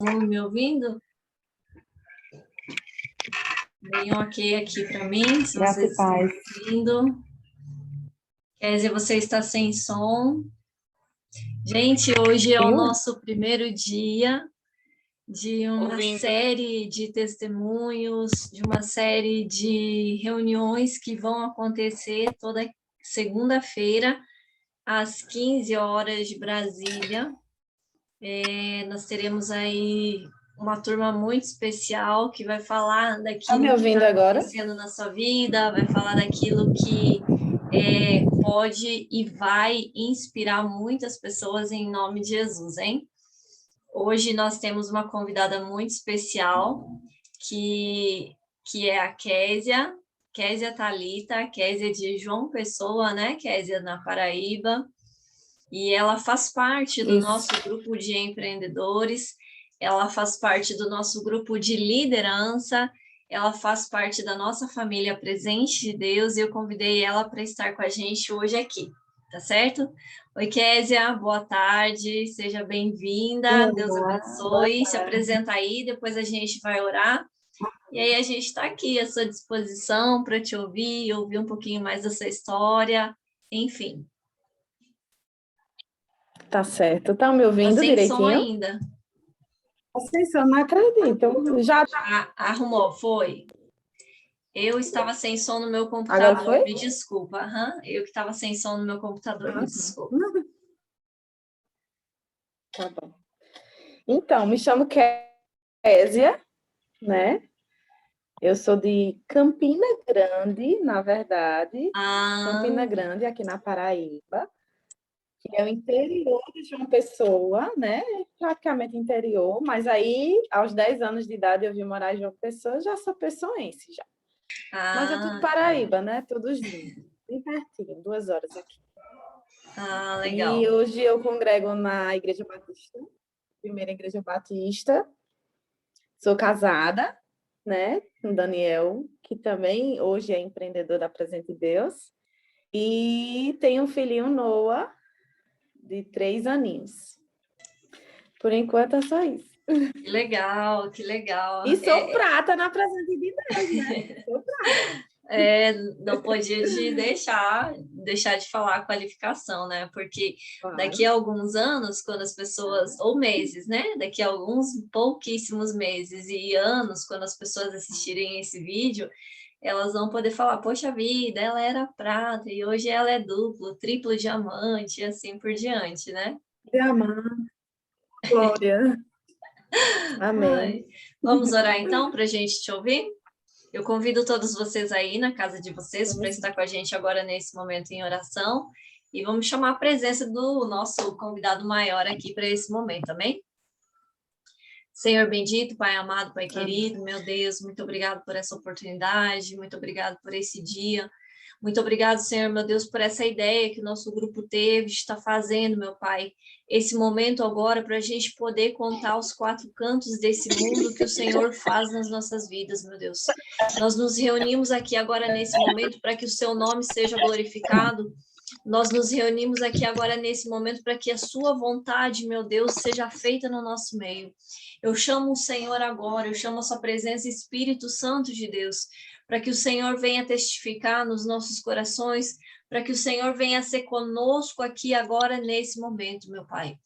Me ouvindo? Deem um ok aqui para mim, se vocês estão me ouvindo. Kézia, você está sem som. Gente, hoje é o nosso primeiro dia de uma série de testemunhos, de uma série de reuniões que vão acontecer toda segunda-feira, às 15 horas de Brasília. Nós teremos aí uma turma muito especial que vai falar daquilo que está acontecendo na sua vida, vai falar daquilo que pode e vai inspirar muitas pessoas em nome de Jesus, hein? Hoje nós temos uma convidada muito especial, que é a Kézia Thalita, a Kézia de João Pessoa, né, Kézia, na Paraíba. E ela faz parte do nosso grupo de empreendedores, ela faz parte do nosso grupo de liderança, ela faz parte da nossa família Presente de Deus, e eu convidei ela para estar com a gente hoje aqui, tá certo? Oi, Kézia, boa tarde, seja bem-vinda, Deus abençoe, se apresenta aí, depois a gente vai orar, e aí a gente está aqui à sua disposição para te ouvir um pouquinho mais da sua história, enfim. Tá certo. Tá me ouvindo direitinho? Som ainda. Sem som, não acredito. Já arrumou, foi. Eu estava sem som no meu computador, agora foi? Me desculpa. Eu que estava sem som no meu computador, me desculpa. Tá bom. Então, me chamo Kézia, né? Eu sou de Campina Grande, na verdade. Campina Grande, aqui na Paraíba. Que é o interior de João Pessoa, né? Praticamente interior, mas aí, aos 10 anos de idade, eu vim morar em João Pessoa, já sou pessoense, já. Mas é tudo Paraíba, né? Todos juntos. Bem pertinho, 2 horas aqui. Legal. E hoje eu congrego na Igreja Batista, primeira Igreja Batista. Sou casada, né? Com Daniel, que também hoje é empreendedor da Presente de Deus. E tenho um filhinho, Noah, de 3 aninhos. Por enquanto é só isso. Que legal, que legal. E sou prata na Presente de Deus, né? Sou prata. Não podia deixar de falar a qualificação, né? Porque daqui a alguns anos, quando as pessoas, ou meses, né? Daqui a alguns pouquíssimos meses e anos, quando as pessoas assistirem esse vídeo, elas vão poder falar, poxa vida, ela era prata e hoje ela é duplo, triplo diamante e assim por diante, né? Diamante. Glória. Amém. Vamos orar então para a gente te ouvir? Eu convido todos vocês aí na casa de vocês para estar com a gente agora nesse momento em oração e vamos chamar a presença do nosso convidado maior aqui para esse momento, amém? Senhor bendito, Pai amado, Pai querido, meu Deus, muito obrigado por essa oportunidade, muito obrigado por esse dia. Muito obrigado, Senhor, meu Deus, por essa ideia que o nosso grupo teve de estar fazendo, meu Pai, esse momento agora para a gente poder contar os 4 cantos desse mundo que o Senhor faz nas nossas vidas, meu Deus. Nós nos reunimos aqui agora nesse momento para que o seu nome seja glorificado. Nós nos reunimos aqui agora nesse momento para que a sua vontade, meu Deus, seja feita no nosso meio. Eu chamo o Senhor agora, eu chamo a sua presença, Espírito Santo de Deus, para que o Senhor venha testificar nos nossos corações, para que o Senhor venha ser conosco aqui agora nesse momento, meu Pai.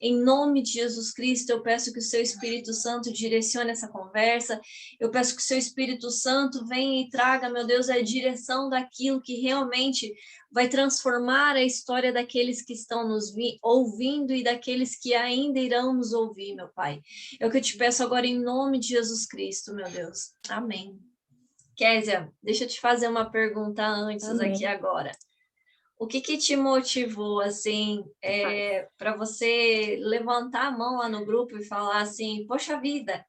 Em nome de Jesus Cristo, eu peço que o seu Espírito Santo direcione essa conversa, eu peço que o seu Espírito Santo venha e traga, meu Deus, a direção daquilo que realmente vai transformar a história daqueles que estão nos ouvindo e daqueles que ainda irão nos ouvir, meu Pai. É o que eu te peço agora em nome de Jesus Cristo, meu Deus. Amém. Kézia, deixa eu te fazer uma pergunta antes aqui agora. O que te motivou, assim, para você levantar a mão lá no grupo e falar assim, poxa vida,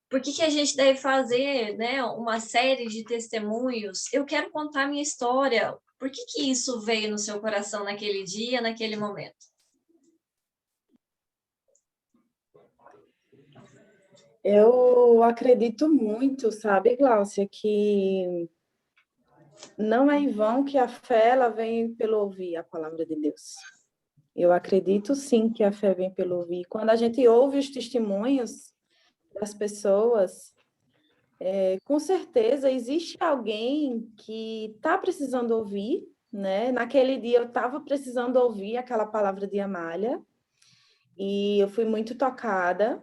por que a gente deve fazer, né, uma série de testemunhos? Eu quero contar minha história. Por que isso veio no seu coração naquele dia, naquele momento? Eu acredito muito, sabe, Gláucia, que não é em vão que a fé ela vem pelo ouvir a palavra de Deus. Eu acredito sim que a fé vem pelo ouvir. Quando a gente ouve os testemunhos das pessoas, com certeza existe alguém que está precisando ouvir, né? Naquele dia eu estava precisando ouvir aquela palavra de Amália e eu fui muito tocada.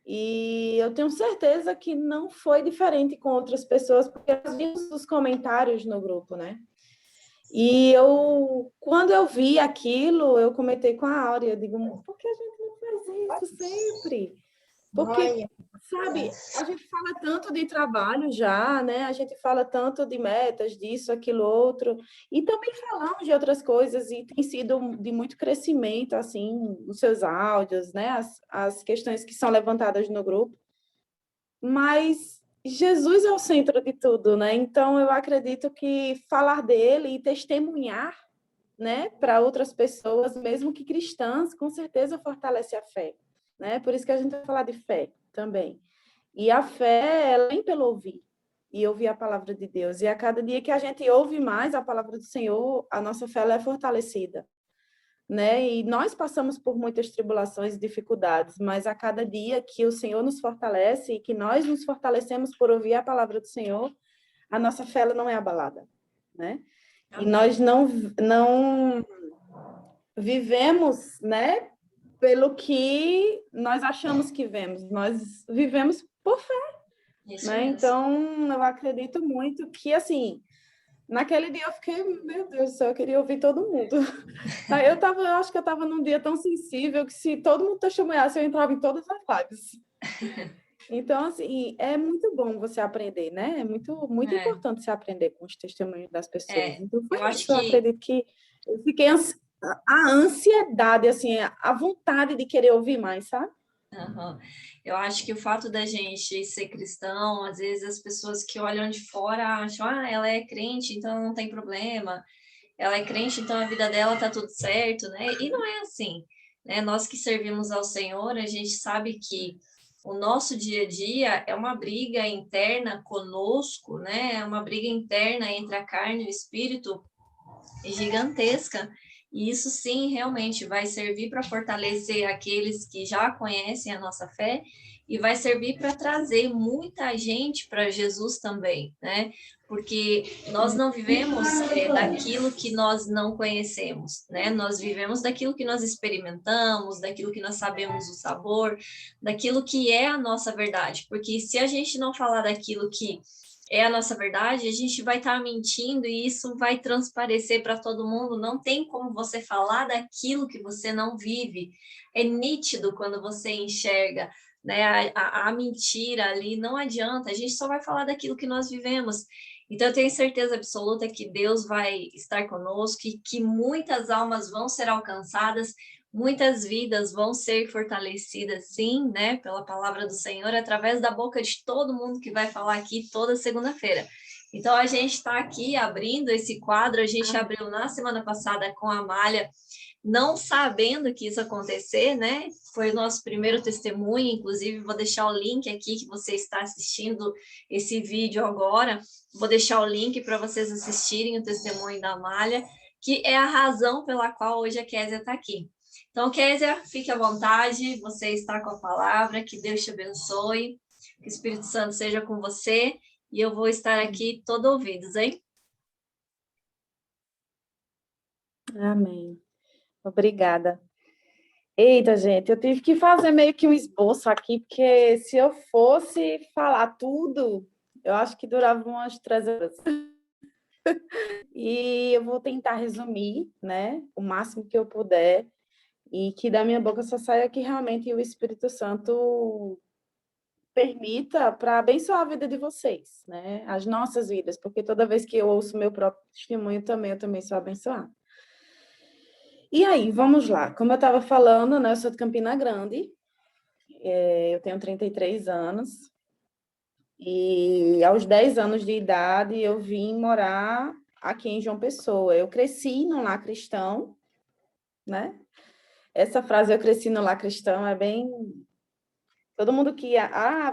E eu tenho certeza que não foi diferente com outras pessoas, porque nós vimos os comentários no grupo, né? E quando eu vi aquilo, eu comentei com a Áurea, eu digo, por que a gente não faz isso sempre? Porque, sabe, a gente fala tanto de trabalho já, né? A gente fala tanto de metas, disso, aquilo, outro, e também falamos de outras coisas, e tem sido de muito crescimento, assim, nos seus áudios, né? As questões que são levantadas no grupo. Mas Jesus é o centro de tudo, né? Então, eu acredito que falar dele e testemunhar, né, para outras pessoas, mesmo que cristãs, com certeza fortalece a fé, né? Por isso que a gente vai falar de fé também. E a fé, ela vem pelo ouvir, e ouvir a palavra de Deus. E a cada dia que a gente ouve mais a palavra do Senhor, a nossa fé ela é fortalecida, né? E nós passamos por muitas tribulações e dificuldades, mas a cada dia que o Senhor nos fortalece e que nós nos fortalecemos por ouvir a palavra do Senhor, a nossa fé ela não é abalada, né? E nós não vivemos, né, pelo que nós achamos que vemos, nós vivemos por fé, né? Então, eu acredito muito que, assim, naquele dia eu fiquei, meu Deus do céu, eu queria ouvir todo mundo. Eu acho que eu estava num dia tão sensível que se todo mundo testemunhasse, eu entrava em todas as lives. Então, assim, é muito bom você aprender, né? É muito importante você aprender com os testemunhos das pessoas. Então, eu acredito que eu fiquei a ansiedade, assim, a vontade de querer ouvir mais, sabe? Uhum. Eu acho que o fato da gente ser cristão, às vezes as pessoas que olham de fora acham, ela é crente, então não tem problema. Ela é crente, então a vida dela tá tudo certo, né? E não é assim, né? Nós que servimos ao Senhor, a gente sabe que o nosso dia a dia é uma briga interna conosco, né? É uma briga interna entre a carne e o espírito gigantesca. E isso sim, realmente vai servir para fortalecer aqueles que já conhecem a nossa fé e vai servir para trazer muita gente para Jesus também, né? Porque nós não vivemos daquilo que nós não conhecemos, né? Nós vivemos daquilo que nós experimentamos, daquilo que nós sabemos o sabor, daquilo que é a nossa verdade. Porque se a gente não falar daquilo que é a nossa verdade, a gente vai estar mentindo e isso vai transparecer para todo mundo. Não tem como você falar daquilo que você não vive. É nítido quando você enxerga, né, a mentira ali. Não adianta, a gente só vai falar daquilo que nós vivemos. Então, eu tenho certeza absoluta que Deus vai estar conosco e que muitas almas vão ser alcançadas, muitas vidas vão ser fortalecidas, sim, né, pela palavra do Senhor, através da boca de todo mundo que vai falar aqui toda segunda-feira. Então, a gente está aqui abrindo esse quadro, a gente abriu na semana passada com a Amália, não sabendo que isso ia acontecer, né? Foi o nosso primeiro testemunho, inclusive vou deixar o link aqui que você está assistindo esse vídeo agora, vou deixar o link para vocês assistirem o testemunho da Amália, que é a razão pela qual hoje a Kézia está aqui. Então, Kézia, fique à vontade, você está com a palavra, que Deus te abençoe, que o Espírito Santo seja com você, e eu vou estar aqui todo ouvidos, hein? Amém. Obrigada. Eita, gente, eu tive que fazer meio que um esboço aqui, porque se eu fosse falar tudo, eu acho que durava umas 3 horas. E eu vou tentar resumir, né, o máximo que eu puder, e que da minha boca só saia que realmente o Espírito Santo permita para abençoar a vida de vocês, né, as nossas vidas, porque toda vez que eu ouço meu próprio testemunho também, eu também sou abençoada. E aí, vamos lá. Como eu estava falando, né, eu sou de Campina Grande, eu tenho 33 anos, e aos 10 anos de idade eu vim morar aqui em João Pessoa. Eu cresci num lar cristão, né? Essa frase, eu cresci no lar cristão, é bem... Todo mundo que...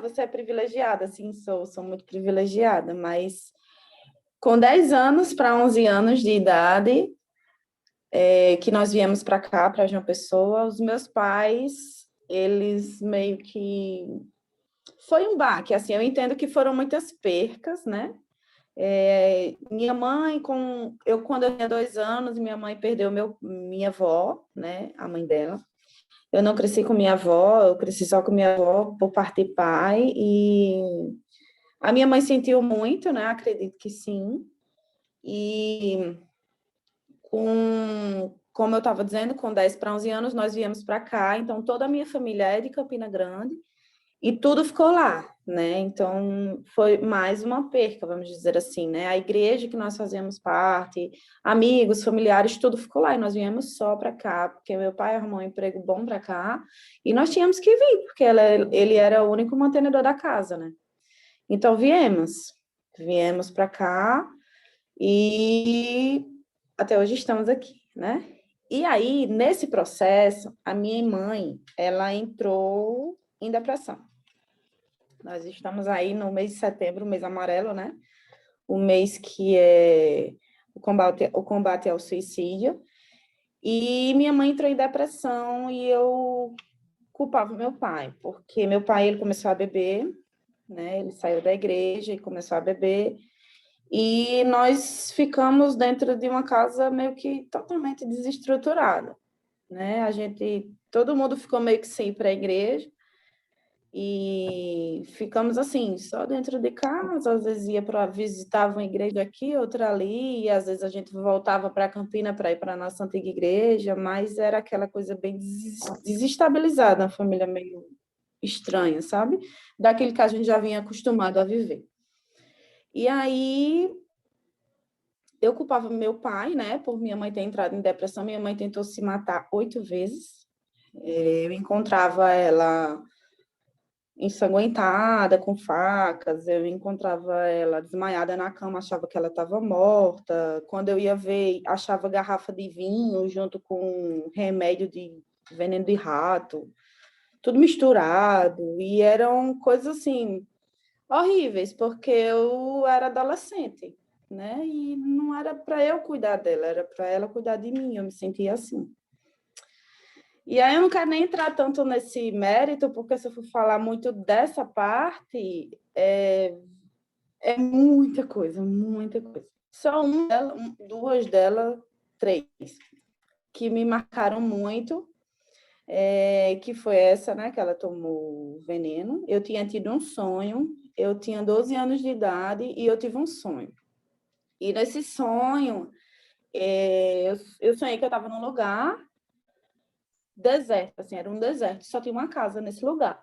você é privilegiada. Sim, sou muito privilegiada, mas com 10 anos para 11 anos de idade, que nós viemos para cá, para João Pessoa. Os meus pais, eles meio que... Foi um baque, assim, eu entendo que foram muitas percas, né? Minha mãe, quando eu tinha 2 anos, minha mãe perdeu minha avó, né? A mãe dela. Eu não cresci com minha avó, eu cresci só com minha avó por parte de pai, e a minha mãe sentiu muito, né? Acredito que sim. E como eu estava dizendo, com 10 para 11 anos, nós viemos para cá, então toda a minha família é de Campina Grande, e tudo ficou lá, né? Então, foi mais uma perca, vamos dizer assim, né? A igreja que nós fazíamos parte, amigos, familiares, tudo ficou lá. E nós viemos só para cá, porque meu pai arrumou um emprego bom para cá, e nós tínhamos que vir, porque ele era o único mantenedor da casa, né? Então, viemos para cá, e até hoje estamos aqui, né? E aí, nesse processo, a minha mãe, ela entrou em depressão. Nós estamos aí no mês de setembro, o mês amarelo, né? O mês que é o combate ao suicídio. E minha mãe entrou em depressão e eu culpava meu pai, porque meu pai, ele começou a beber, né? Ele saiu da igreja e começou a beber. E nós ficamos dentro de uma casa meio que totalmente desestruturada, né? Todo mundo ficou meio que sem ir para a igreja. E ficamos assim, só dentro de casa, às vezes ia para visitar uma igreja aqui, outra ali, e às vezes a gente voltava para Campina para ir para a nossa antiga igreja, mas era aquela coisa bem desestabilizada, uma família meio estranha, sabe? Daquele que a gente já vinha acostumado a viver. E aí eu culpava meu pai, né, por minha mãe ter entrado em depressão. Minha mãe tentou se matar 8 vezes. Eu encontrava ela ensanguentada, com facas, eu encontrava ela desmaiada na cama, achava que ela estava morta. Quando eu ia ver, achava garrafa de vinho junto com remédio de veneno de rato, tudo misturado, e eram coisas assim horríveis, porque eu era adolescente, né? E não era para eu cuidar dela, era para ela cuidar de mim, eu me sentia assim. E aí eu não quero nem entrar tanto nesse mérito, porque se eu for falar muito dessa parte, é muita coisa, muita coisa. Só duas delas, três, que me marcaram muito, que foi essa, né, que ela tomou veneno. Eu tinha tido um sonho, eu tinha 12 anos de idade e eu tive um sonho. E nesse sonho, eu sonhei que eu estava num lugar deserto, assim, era um deserto, só tinha uma casa nesse lugar.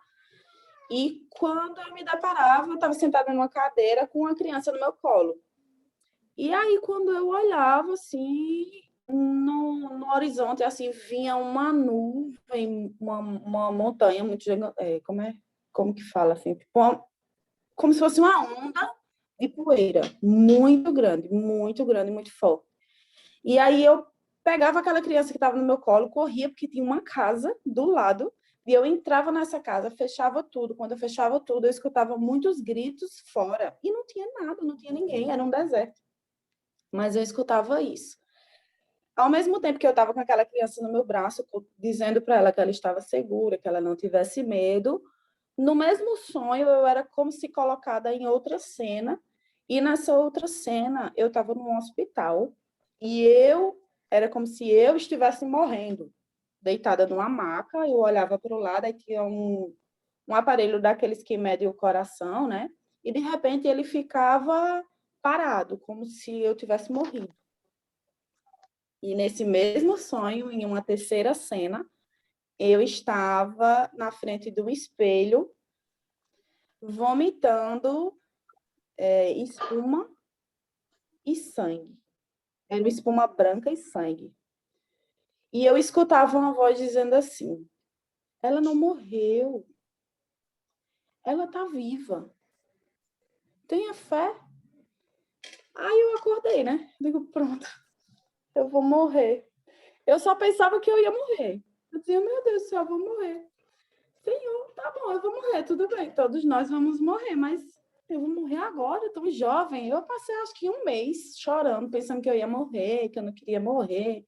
E quando eu me deparava, eu estava sentada numa cadeira com uma criança no meu colo. E aí, quando eu olhava, assim, no horizonte, assim, vinha uma nuvem, uma montanha muito gigante. Como que fala, assim? Tipo, como se fosse uma onda de poeira, muito grande, muito forte. E aí eu pegava aquela criança que estava no meu colo, corria, porque tinha uma casa do lado, e eu entrava nessa casa, fechava tudo. Quando eu fechava tudo, eu escutava muitos gritos fora. E não tinha nada, não tinha ninguém, era um deserto. Mas eu escutava isso. Ao mesmo tempo que eu estava com aquela criança no meu braço, dizendo para ela que ela estava segura, que ela não tivesse medo, no mesmo sonho eu era como se colocada em outra cena, e nessa outra cena eu estava num hospital, e era como se eu estivesse morrendo, deitada numa maca. Eu olhava para o lado, aí tinha um aparelho daqueles que mede o coração, né? E de repente ele ficava parado, como se eu tivesse morrido. E nesse mesmo sonho, em uma terceira cena, eu estava na frente de um espelho, vomitando espuma e sangue. Era uma espuma branca e sangue. E eu escutava uma voz dizendo assim: ela não morreu, ela está viva, tenha fé. Aí eu acordei, né? Digo, pronto, eu vou morrer. Eu só pensava que eu ia morrer. Eu dizia, meu Deus do céu, eu vou morrer. Senhor, tá bom, eu vou morrer, tudo bem, todos nós vamos morrer, mas eu vou morrer agora, tão jovem. Eu passei, acho que 1 mês chorando, pensando que eu ia morrer, que eu não queria morrer,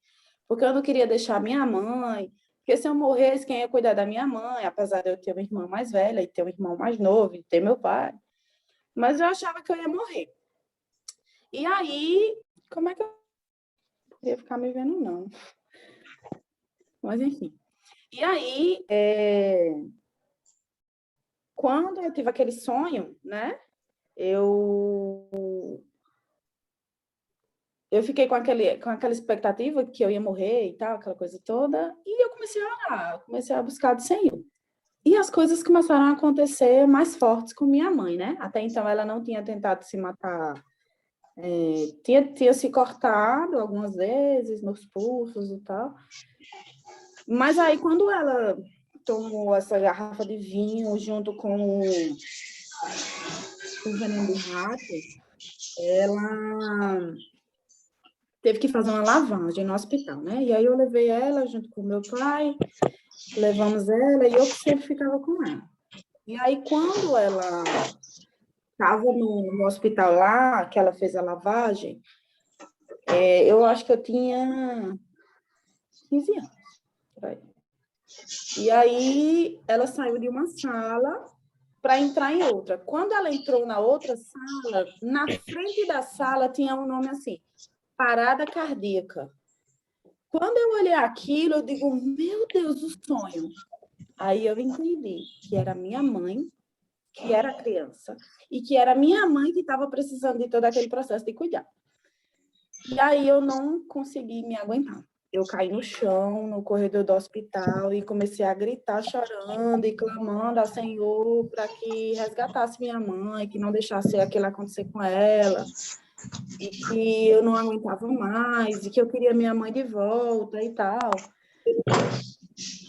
porque eu não queria deixar minha mãe, porque se eu morresse, quem ia cuidar da minha mãe, apesar de eu ter uma irmã mais velha e ter um irmão mais novo e ter meu pai. Mas eu achava que eu ia morrer. E aí, como é que eu ia ficar me vendo, não? Mas, enfim. E aí, quando eu tive aquele sonho, né? Eu fiquei com aquela expectativa que eu ia morrer e tal, aquela coisa toda, e eu comecei a orar, comecei a buscar do Senhor. E as coisas começaram a acontecer mais fortes com minha mãe, né? Até então ela não tinha tentado se matar, tinha se cortado algumas vezes nos pulsos e tal. Mas aí quando ela tomou essa garrafa de vinho junto com o veneno do rato, ela teve que fazer uma lavagem no hospital, né? E aí eu levei ela junto com o meu pai, levamos ela e eu sempre ficava com ela. E aí quando ela estava no hospital lá, que ela fez a lavagem, eu acho que eu tinha 15 anos. E aí ela saiu de uma sala para entrar em outra. Quando ela entrou na outra sala, na frente da sala tinha um nome assim, parada cardíaca. Quando eu olhei aquilo, eu digo, meu Deus, o sonho. Aí eu entendi que era minha mãe, que era criança, e que era minha mãe que estava precisando de todo aquele processo de cuidar. E aí eu não consegui me aguentar. Eu caí no chão, no corredor do hospital, e comecei a gritar, chorando e clamando ao Senhor para que resgatasse minha mãe, que não deixasse aquilo acontecer com ela, e que eu não aguentava mais, e que eu queria minha mãe de volta e tal.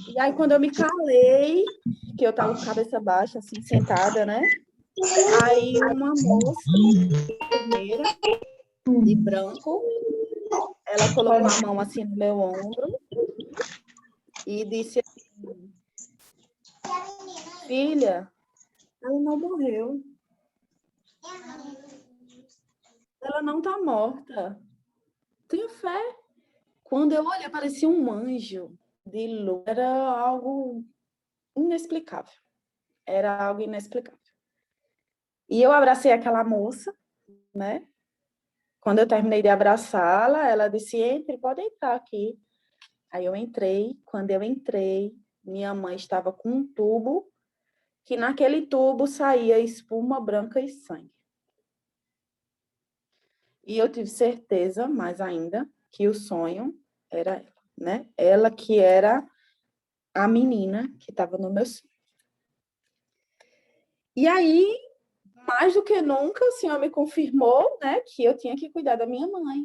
E aí, quando eu me calei, que eu estava com a cabeça baixa, assim, sentada, né? Aí uma moça, enfermeira, de branco, ela colocou a mão assim no meu ombro e disse assim, filha, ela não morreu. Ela não está morta. Tenha fé. Quando eu olhei, parecia um anjo de luz. Era algo inexplicável. Era algo inexplicável. E eu abracei aquela moça, né? Quando eu terminei de abraçá-la, ela disse, entre, pode entrar aqui. Aí eu entrei. Quando eu entrei, minha mãe estava com um tubo, que naquele tubo saía espuma branca e sangue. E eu tive certeza, mais ainda, que o sonho era ela, né? Ela que era a menina que estava no meu sonho. E aí, mais do que nunca, o Senhor me confirmou, né, que eu tinha que cuidar da minha mãe.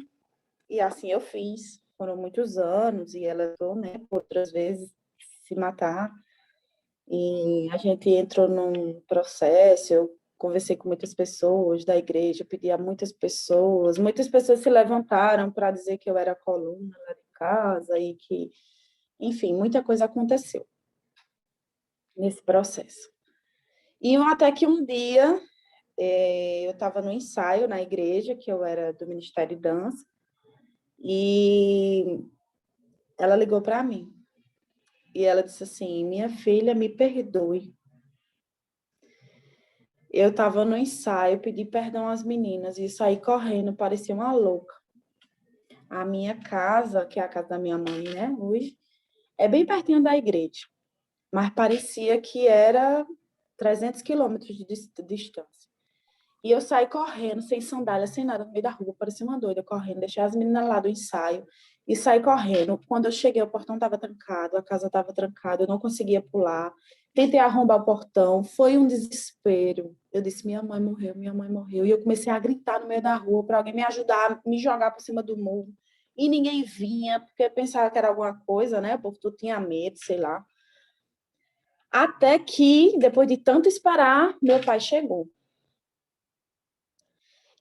E assim eu fiz. Foram muitos anos e ela, né, outras vezes se matar. E a gente entrou num processo, eu conversei com muitas pessoas da igreja, pedi a muitas pessoas se levantaram para dizer que eu era a coluna lá de casa e que, enfim, muita coisa aconteceu nesse processo. E até que um dia eu estava no ensaio na igreja, que eu era do Ministério de Dança, e ela ligou para mim. E ela disse assim, minha filha, me perdoe. Eu estava no ensaio, pedi perdão às meninas e saí correndo, parecia uma louca. A minha casa, que é a casa da minha mãe, né, hoje, é bem pertinho da igreja, mas parecia que era 300 quilômetros de distância. E eu saí correndo, sem sandália, sem nada, no meio da rua, parecia uma doida, correndo, deixei as meninas lá do ensaio e saí correndo. Quando eu cheguei, o portão estava trancado, a casa estava trancada, eu não conseguia pular. Tentei arrombar o portão, foi um desespero. Eu disse, minha mãe morreu, minha mãe morreu. E eu comecei a gritar no meio da rua para alguém me ajudar, me jogar por cima do muro. E ninguém vinha, porque pensava que era alguma coisa, né? Porque tu tinha medo, sei lá. Até que, depois de tanto esperar, meu pai chegou.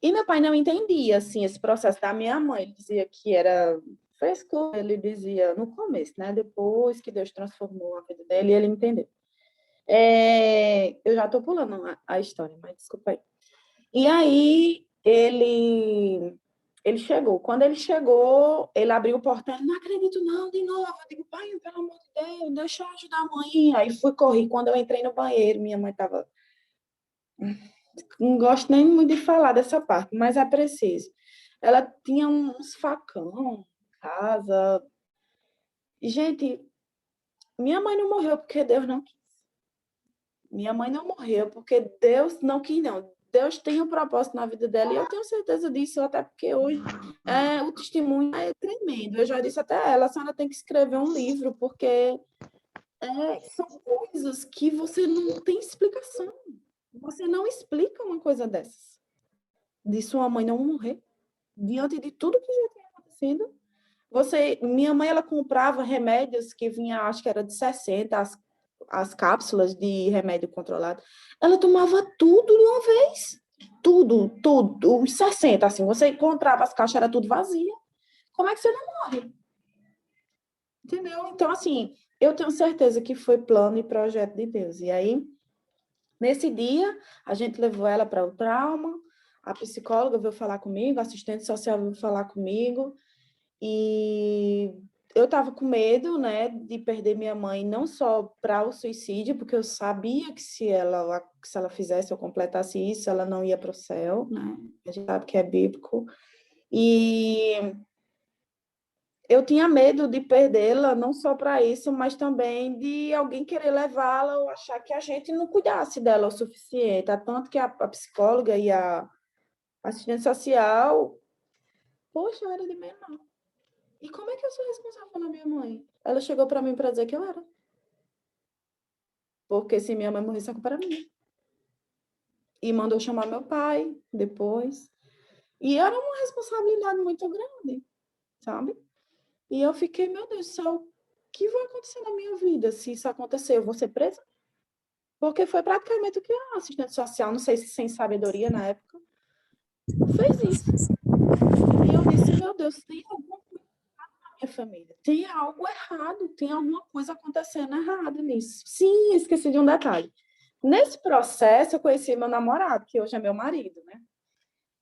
E meu pai não entendia, assim, esse processo da minha mãe. Ele dizia que era frescura, ele dizia no começo, né? Depois que Deus transformou a vida dele, ele entendeu. Eu já estou pulando a história, mas desculpa aí. E aí, Ele chegou. Quando ele chegou, ele abriu o portão. Não acredito, não, de novo. Eu digo, pai, pelo amor de Deus, deixa eu ajudar a mãe. Aí fui correr. Quando eu entrei no banheiro, minha mãe estava. Não gosto nem muito de falar dessa parte, mas é preciso. Ela tinha uns facão em casa. Gente, minha mãe não morreu porque Deus não quis. Minha mãe não morreu porque Deus não quis, não. Deus tem um propósito na vida dela e eu tenho certeza disso, até porque hoje o testemunho é tremendo. Eu já disse até a ela, a senhora tem que escrever um livro, porque são coisas que você não tem explicação. Você não explica uma coisa dessas. De sua mãe não morrer, diante de tudo que já tinha acontecido. Minha mãe, ela comprava remédios que vinha, acho que era de 60, as cápsulas de remédio controlado. Ela tomava tudo de uma vez. Tudo, os 60, assim. Você encontrava as caixas, era tudo vazia. Como é que você não morre? Entendeu? Então, assim, eu tenho certeza que foi plano e projeto de Deus. E aí, nesse dia, a gente levou ela para o trauma, a psicóloga veio falar comigo, a assistente social veio falar comigo, e eu estava com medo, né, de perder minha mãe, não só para o suicídio, porque eu sabia que se ela fizesse ou completasse isso, ela não ia para o céu, né? A gente sabe que é bíblico. E eu tinha medo de perdê-la, não só para isso, mas também de alguém querer levá-la ou achar que a gente não cuidasse dela o suficiente. Tanto que a psicóloga e a assistente social, poxa, eu era de menor. E como é que eu sou responsável pela minha mãe? Ela chegou para mim para dizer que eu era. Porque se minha mãe morresse, a culpa era minha. E mandou chamar meu pai depois. E era uma responsabilidade muito grande, sabe? E eu fiquei, meu Deus do céu, o que vai acontecer na minha vida se isso acontecer? Eu vou ser presa? Porque foi praticamente o que a assistente social, não sei se sem sabedoria na época, fez isso. E eu disse, meu Deus, tem alguma coisa na minha família. Tem algo errado, tem alguma coisa acontecendo errado nisso. Sim, esqueci de um detalhe. Nesse processo, eu conheci meu namorado, que hoje é meu marido, né?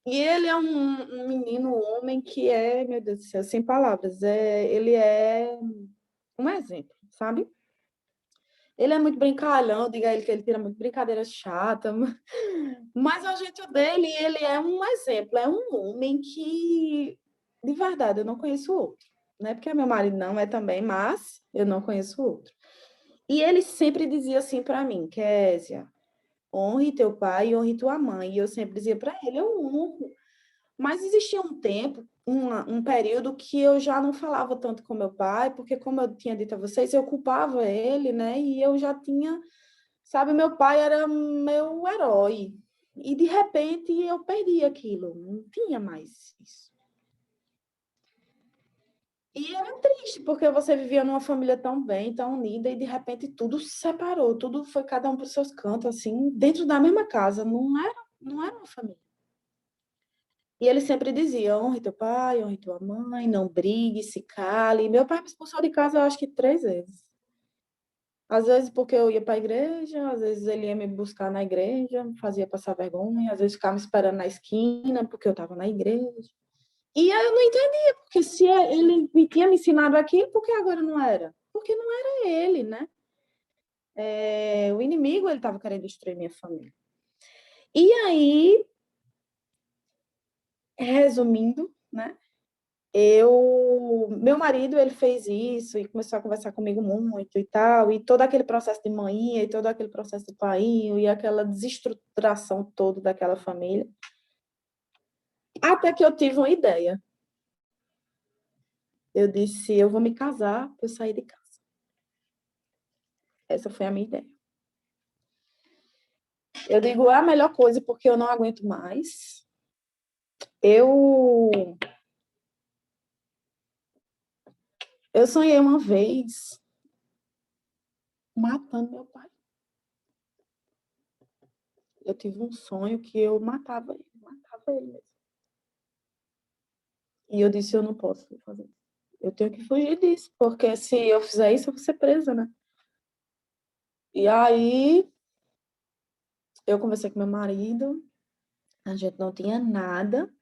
E ele é um menino, um homem que é, meu Deus do céu, sem palavras, ele é um exemplo, sabe? Ele é muito brincalhão, diga ele que ele tira muito brincadeira chata, mas o jeito dele, ele é um exemplo, é um homem que, de verdade, eu não conheço outro. Não é porque meu marido não é também, mas eu não conheço outro. E ele sempre dizia assim para mim, Késia, honre teu pai e honre tua mãe. E eu sempre dizia para ele, eu honro. Mas existia um tempo, um período que eu já não falava tanto com meu pai, porque como eu tinha dito a vocês, eu culpava ele, né? E eu já tinha, sabe, meu pai era meu herói. E de repente eu perdi aquilo, não tinha mais isso. E era triste, porque você vivia numa família tão bem, tão unida, e de repente tudo se separou, tudo foi cada um para os seus cantos, assim, dentro da mesma casa, não era uma família. E ele sempre dizia, honre teu pai, honre tua mãe, não brigue, se cale. Meu pai me expulsou de casa, eu acho que 3 vezes. Às vezes porque eu ia para a igreja, às vezes ele ia me buscar na igreja, me fazia passar vergonha, às vezes ficava me esperando na esquina porque eu estava na igreja. E aí eu não entendia, porque se ele tinha me ensinado aquilo, por que agora não era? Porque não era ele, né? O inimigo, ele estava querendo destruir minha família. E aí, resumindo, né? Meu marido, ele fez isso e começou a conversar comigo muito e tal, e todo aquele processo de manhã e todo aquele processo de pai e aquela desestruturação toda daquela família. Até que eu tive uma ideia. Eu disse, eu vou me casar para eu sair de casa. Essa foi a minha ideia. Eu digo, é a melhor coisa porque eu não aguento mais. Eu sonhei uma vez matando meu pai. Eu tive um sonho que eu matava ele mesmo. E eu disse, eu não posso fazer isso. Eu tenho que fugir disso, porque se eu fizer isso, eu vou ser presa, né? E aí, eu conversei com meu marido, a gente não tinha nada,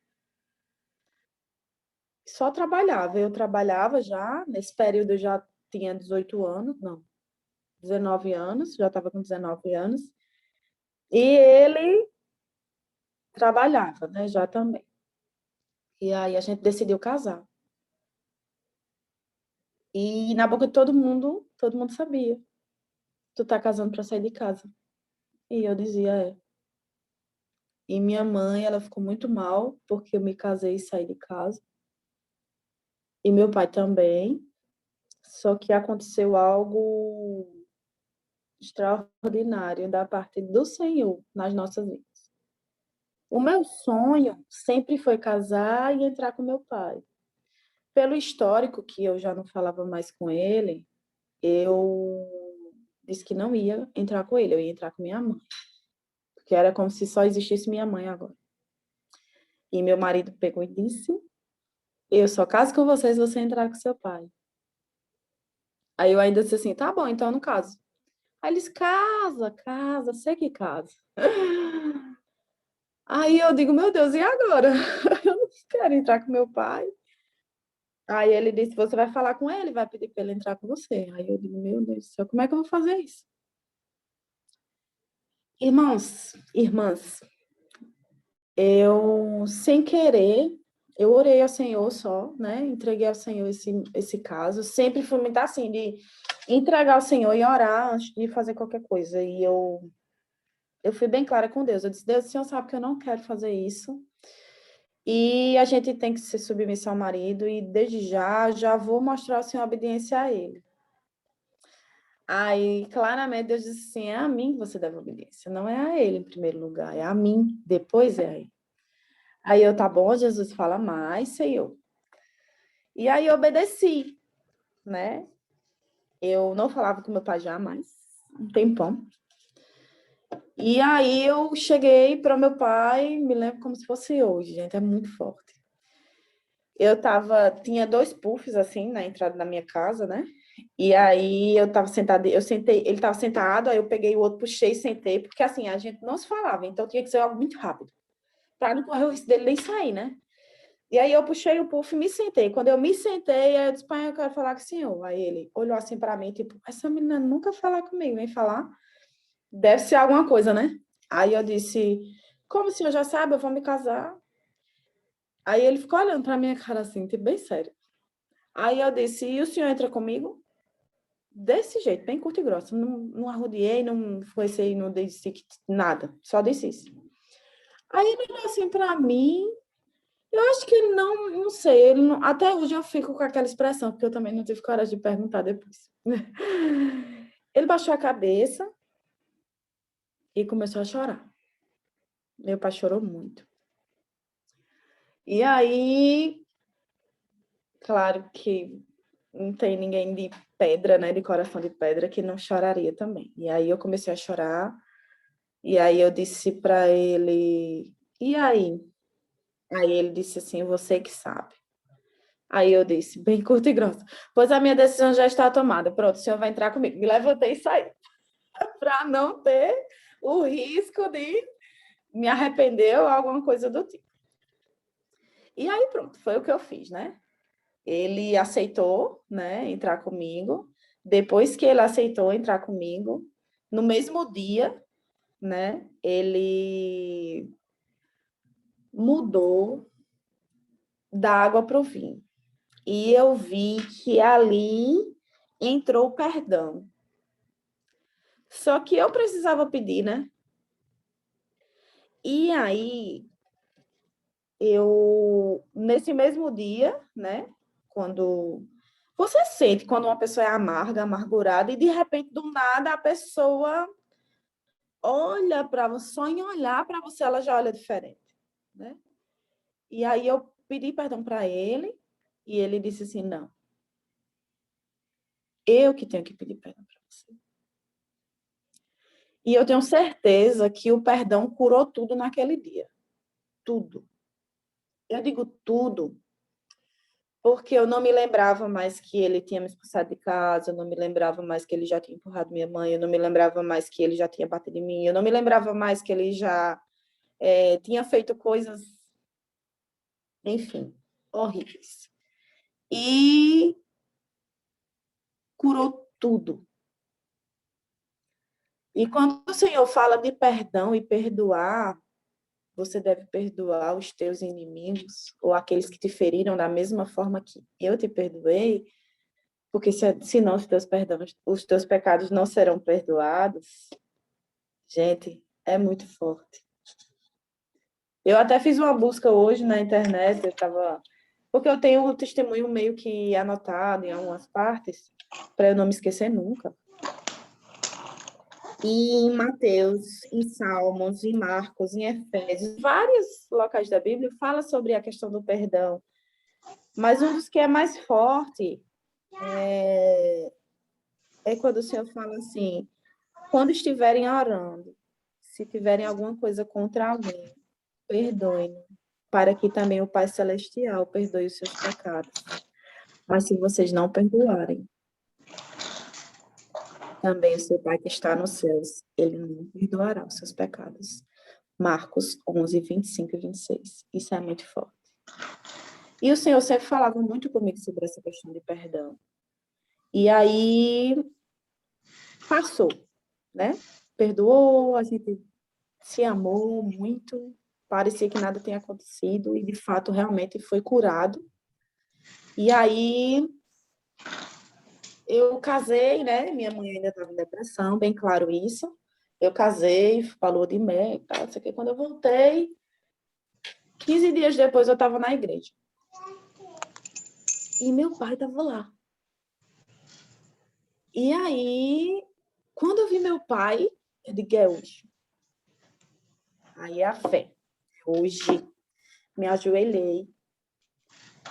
só trabalhava. Eu trabalhava já, nesse período eu já tinha 18 anos, não, 19 anos, já estava com 19 anos. E ele trabalhava, né, já também. E aí a gente decidiu casar. E na boca de todo mundo sabia. Tu tá casando para sair de casa. E eu dizia, é. E minha mãe, ela ficou muito mal porque eu me casei e saí de casa. E meu pai também. Só que aconteceu algo extraordinário da parte do Senhor nas nossas vidas. O meu sonho sempre foi casar e entrar com meu pai. Pelo histórico que eu já não falava mais com ele, eu disse que não ia entrar com ele, eu ia entrar com minha mãe. Porque era como se só existisse minha mãe agora. E meu marido pegou e disse: eu só caso com vocês se você entrar com seu pai. Aí eu ainda disse assim: tá bom, então eu não caso. Aí eles: casa, sei que casa. Aí eu digo: meu Deus, e agora? Eu não quero entrar com meu pai. Aí ele disse: você vai falar com ele, vai pedir para ele entrar com você. Aí eu digo: meu Deus do céu, como é que eu vou fazer isso? Irmãos, irmãs, eu, sem querer, eu orei ao Senhor só, né? Entreguei ao Senhor esse caso. Sempre fui muito assim, de entregar ao Senhor e orar antes de fazer qualquer coisa. E eu fui bem clara com Deus. Eu disse: Deus, o Senhor sabe que eu não quero fazer isso. E a gente tem que ser submissa ao marido. E desde já vou mostrar ao Senhor a obediência a ele. Aí, claramente, Deus disse assim: é a mim que você deve obediência. Não é a ele em primeiro lugar, é a mim. Depois é a ele. Aí eu: tá bom, Jesus, fala mais, Senhor. E aí eu obedeci, né? Eu não falava com meu pai jamais, um tempão. E aí eu cheguei para o meu pai, me lembro como se fosse hoje, gente, é muito forte. Tinha 2 puffs assim na entrada da minha casa, né? E aí eu estava sentada, ele estava sentado, aí eu peguei o outro, puxei e sentei, porque assim, a gente não se falava, então tinha que ser algo muito rápido, para não correr o risco dele nem sair, né? E aí eu puxei o puff e me sentei. Quando eu me sentei, aí eu disse: pai, eu quero falar com o senhor. Aí ele olhou assim para mim, tipo: essa menina nunca fala comigo, vem falar. Deve ser alguma coisa, né? Aí eu disse: como o senhor já sabe, eu vou me casar. Aí ele ficou olhando para minha cara assim, tipo, bem sério. Aí eu disse: e o senhor entra comigo? Desse jeito, bem curto e grosso. Não arrodeei, não forcei, não disse nada. Só disse isso. Aí ele olhou assim para mim. Eu acho que ele não sei, até hoje eu fico com aquela expressão, porque eu também não tive coragem de perguntar depois. Ele baixou a cabeça e começou a chorar. Meu pai chorou muito. E aí, claro que não tem ninguém de pedra, né, de coração de pedra, que não choraria também. E aí eu comecei a chorar, e aí eu disse para ele: e aí? Aí ele disse assim: você que sabe. Aí eu disse, bem curto e grosso: pois a minha decisão já está tomada. Pronto, o senhor vai entrar comigo. Me levantei e saí, para não ter o risco de me arrepender ou alguma coisa do tipo. E aí pronto, foi o que eu fiz, né? Ele aceitou, né, entrar comigo. Depois que ele aceitou entrar comigo, no mesmo dia, né, ele mudou da água para o vinho. E eu vi que ali entrou o perdão. Só que eu precisava pedir, né? E aí, nesse mesmo dia, né? Quando você sente quando uma pessoa é amarga, amargurada, e de repente, do nada, a pessoa olha para você, só em olhar para você, ela já olha diferente, né? E aí eu pedi perdão para ele, e ele disse assim: não, eu que tenho que pedir perdão para você. E eu tenho certeza que o perdão curou tudo naquele dia. Tudo. Eu digo tudo, porque eu não me lembrava mais que ele tinha me expulsado de casa, eu não me lembrava mais que ele já tinha empurrado minha mãe, eu não me lembrava mais que ele já tinha batido em mim, eu não me lembrava mais que ele já tinha feito coisas, enfim, horríveis. e curou tudo. E quando o Senhor fala de perdão e perdoar, você deve perdoar os teus inimigos ou aqueles que te feriram da mesma forma que eu te perdoei, porque senão os teus pecados não serão perdoados. Gente, é muito forte. Eu até fiz uma busca hoje na internet, porque eu tenho um testemunho meio que anotado em algumas partes, para eu não me esquecer nunca. E em Mateus, em Salmos, em Marcos, em Efésios, vários locais da Bíblia fala sobre a questão do perdão. Mas um dos que é mais forte é quando o Senhor fala assim, quando estiverem orando, se tiverem alguma coisa contra alguém, perdoem, para que também o Pai Celestial perdoe os seus pecados. Mas se vocês não perdoarem, também o seu Pai que está nos céus, ele não perdoará os seus pecados. Marcos 11, 25 e 26. Isso é muito forte. E o Senhor sempre falava muito comigo sobre essa questão de perdão. E aí, passou, né? Perdoou, a gente se amou muito, parecia que nada tinha acontecido, e de fato, realmente foi curado. E aí, eu casei, né? Minha mãe ainda estava em depressão, bem claro isso. Eu casei, falou de mel e tal, não sei o que. Quando eu voltei, 15 dias depois eu estava na igreja. E meu pai estava lá. E aí, quando eu vi meu pai, eu digo, é hoje. Aí é a fé. Hoje, me ajoelhei.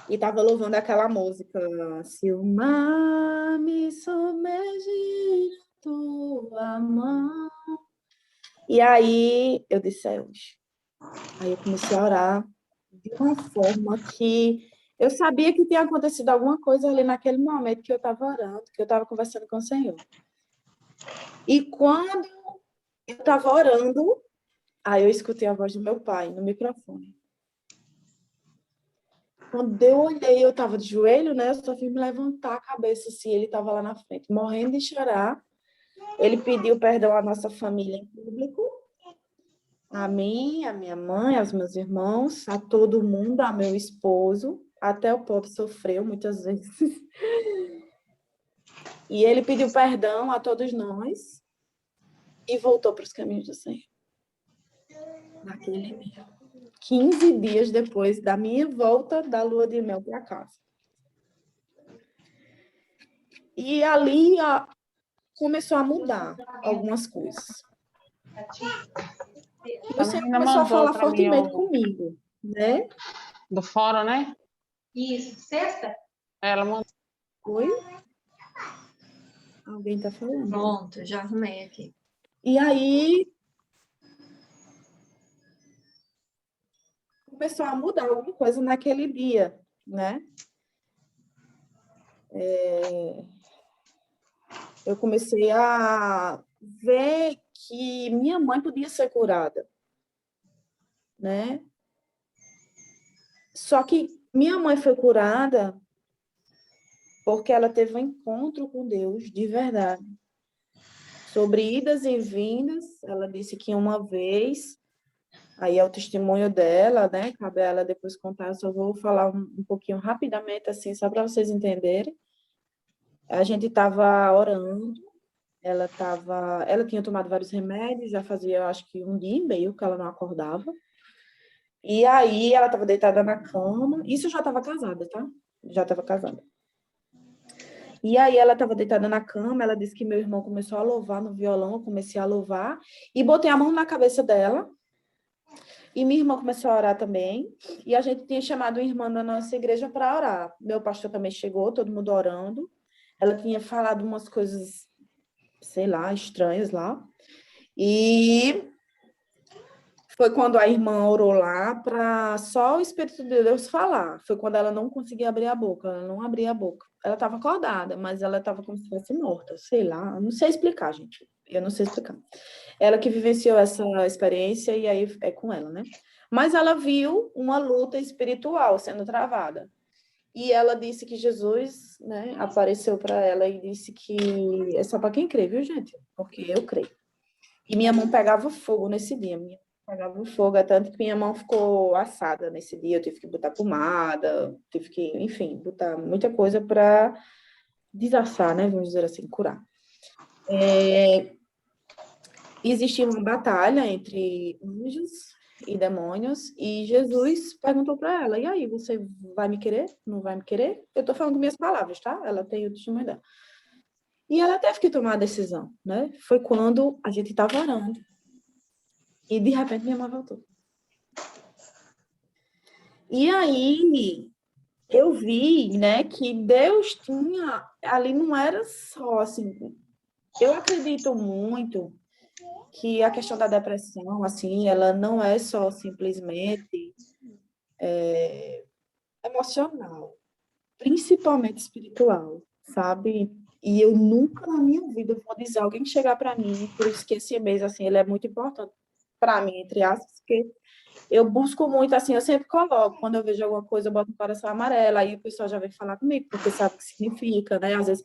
E estava louvando aquela música. Se o mar me submergir na tua mão. E aí, eu disse, é hoje. Aí eu comecei a orar de uma forma que eu sabia que tinha acontecido alguma coisa ali naquele momento que eu estava orando, que eu estava conversando com o Senhor. E quando eu estava orando, aí eu escutei a voz do meu pai no microfone. Quando eu olhei, eu estava de joelho, né? Eu só fiz me levantar a cabeça assim, ele estava lá na frente, morrendo de chorar. Ele pediu perdão à nossa família em público, a mim, a minha mãe, aos meus irmãos, a todo mundo, a meu esposo. Até o pobre sofreu muitas vezes. E ele pediu perdão a todos nós e voltou para os caminhos do Senhor. Naquele dia. 15 dias depois da minha volta da lua de mel para casa. E ali começou a mudar algumas coisas. E você começou a falar fortemente comigo, né? Do fórum, né? Isso, sexta? Ela mandou. Oi? Alguém está falando? Pronto, já arrumei aqui. E aí começou a mudar alguma coisa naquele dia, né? Eu comecei a ver que minha mãe podia ser curada, né? Só que minha mãe foi curada porque ela teve um encontro com Deus de verdade. Sobre idas e vindas, ela disse que uma vez, aí é o testemunho dela, né? Cabe a ela depois contar, eu só vou falar um pouquinho rapidamente, assim, só para vocês entenderem. A gente estava orando, ela tinha tomado vários remédios, já fazia, eu acho que um dia e meio que ela não acordava. E aí ela estava deitada na cama, isso eu já estava casada, tá? Já estava casada. E aí ela estava deitada na cama, ela disse que meu irmão começou a louvar no violão, eu comecei a louvar, e botei a mão na cabeça dela, e minha irmã começou a orar também, e a gente tinha chamado uma irmã da nossa igreja para orar. Meu pastor também chegou, todo mundo orando. Ela tinha falado umas coisas, sei lá, estranhas lá. E foi quando a irmã orou lá para só o Espírito de Deus falar. Foi quando ela não conseguia abrir a boca, ela não abria a boca. Ela estava acordada, mas ela estava como se fosse morta, sei lá. Eu não sei explicar, gente. Eu não sei explicar. Ela que vivenciou essa experiência e aí é com ela, né? Mas ela viu uma luta espiritual sendo travada. E ela disse que Jesus, né, apareceu para ela e disse que é só para quem crê, viu, gente? Porque eu creio. E minha mão pegava fogo nesse dia. Minha mão pegava fogo, é tanto que minha mão ficou assada nesse dia. Eu tive que botar pomada, tive que, enfim, botar muita coisa para desassar, né? Vamos dizer assim, curar. Existia uma batalha entre anjos e demônios, e Jesus perguntou para ela: e aí, você vai me querer? Não vai me querer? Eu estou falando com minhas palavras, tá? Ela tem o testemunho dela. E ela teve que tomar a decisão, né? Foi quando a gente estava orando. E de repente minha mãe voltou. E aí eu vi, né, que Deus tinha ali, não era só assim. Eu acredito muito que a questão da depressão, assim, ela não é só simplesmente emocional, principalmente espiritual, sabe? E eu nunca na minha vida vou dizer alguém chegar para mim, por isso que esse mês, assim, ele é muito importante para mim, entre aspas, porque eu busco muito, assim, eu sempre coloco, quando eu vejo alguma coisa, eu boto um coração amarelo, aí o pessoal já vem falar comigo, porque sabe o que significa, né? Às vezes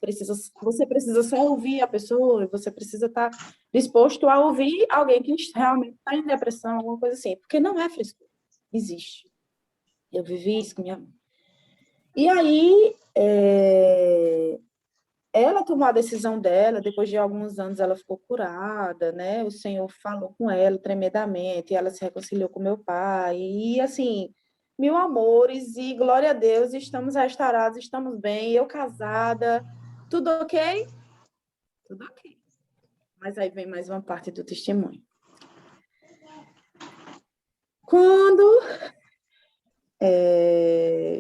você precisa só ouvir a pessoa, você precisa estar disposto a ouvir alguém que realmente está em depressão, alguma coisa assim, porque não é frescura, existe. Eu vivi isso com minha mãe. E aí, ela tomou a decisão dela, depois de alguns anos ela ficou curada, né? O Senhor falou com ela tremendamente, ela se reconciliou com meu pai, e assim, mil amores, e glória a Deus, estamos restaurados, estamos bem, eu casada, tudo ok? Tudo ok. Mas aí vem mais uma parte do testemunho. Quando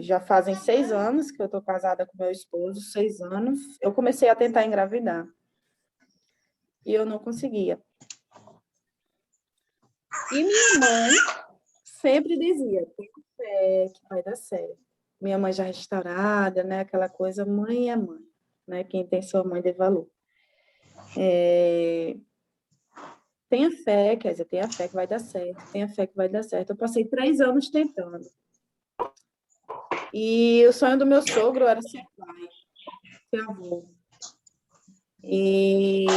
já fazem 6 anos que eu estou casada com meu esposo, 6 anos, eu comecei a tentar engravidar. E eu não conseguia. E minha mãe sempre dizia, tem fé que vai dar certo. Minha mãe já restaurada, né? Aquela coisa, mãe é mãe, né? Quem tem sua mãe dê valor. Tenha fé, quer dizer, tenha fé que vai dar certo, tenha fé que vai dar certo. Eu passei 3 anos tentando. E o sonho do meu sogro era ser pai, ser avô. E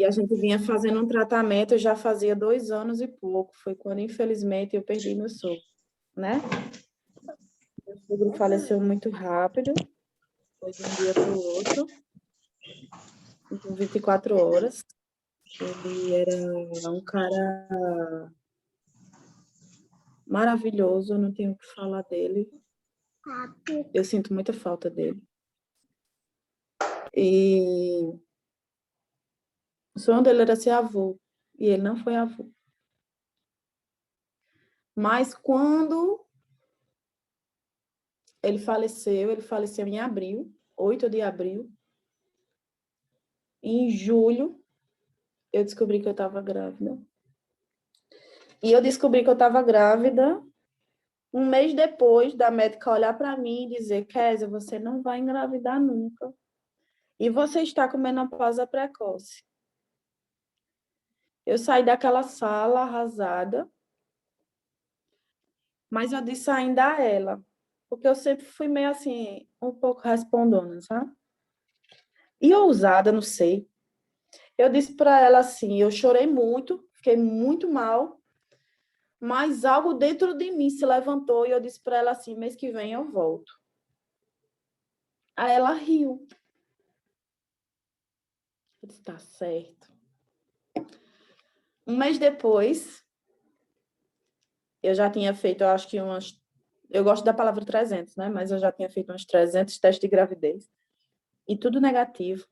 a gente vinha fazendo um tratamento, já fazia 2 anos e pouco. Foi quando, infelizmente, eu perdi meu sogro, né? Meu sogro faleceu muito rápido, foi de um dia para o outro, com 24 horas. Ele era um cara maravilhoso, eu não tenho o que falar dele. Eu sinto muita falta dele. E o sonho dele era ser avô, e ele não foi avô. Mas quando ele faleceu em abril, 8 de abril. Em julho, eu descobri que eu estava grávida. E eu descobri que eu estava grávida um mês depois da médica olhar para mim e dizer: Kézia, você não vai engravidar nunca. E você está com menopausa precoce. Eu saí daquela sala arrasada, mas eu disse ainda a ela, porque eu sempre fui meio assim, um pouco respondona, sabe? E ousada, não sei. Eu disse para ela assim, eu chorei muito, fiquei muito mal, mas algo dentro de mim se levantou e eu disse para ela assim, mês que vem eu volto. Aí ela riu. Eu disse, tá certo. Um mês depois, eu já tinha feito, eu acho que umas... Eu gosto da palavra 300, né? Mas eu já tinha feito uns 300 testes de gravidez. E tudo negativo.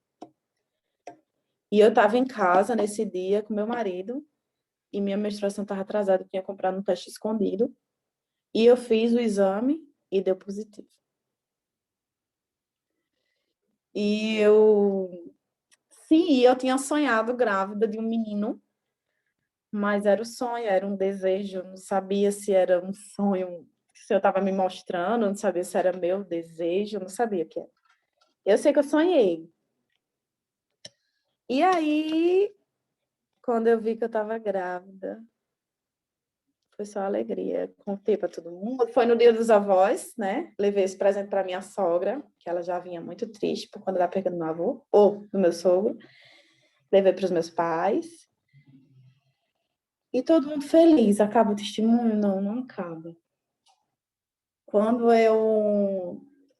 E eu estava em casa nesse dia com meu marido e minha menstruação estava atrasada, eu tinha comprado um teste escondido. E eu fiz o exame e deu positivo. E sim, eu tinha sonhado grávida de um menino, mas era o sonho, era um desejo, eu não sabia se era um sonho, se eu estava me mostrando, eu não sabia se era meu desejo, eu não sabia o que era. Eu sei que eu sonhei. E aí, quando eu vi que eu estava grávida, Foi só alegria. Contei para todo mundo. Foi no Dia dos Avós, né? Levei esse presente para minha sogra, que ela já vinha muito triste por quando ela pegando meu avô, ou do meu sogro. Levei para os meus pais. E todo mundo feliz. Acaba o testemunho? Não, não acaba.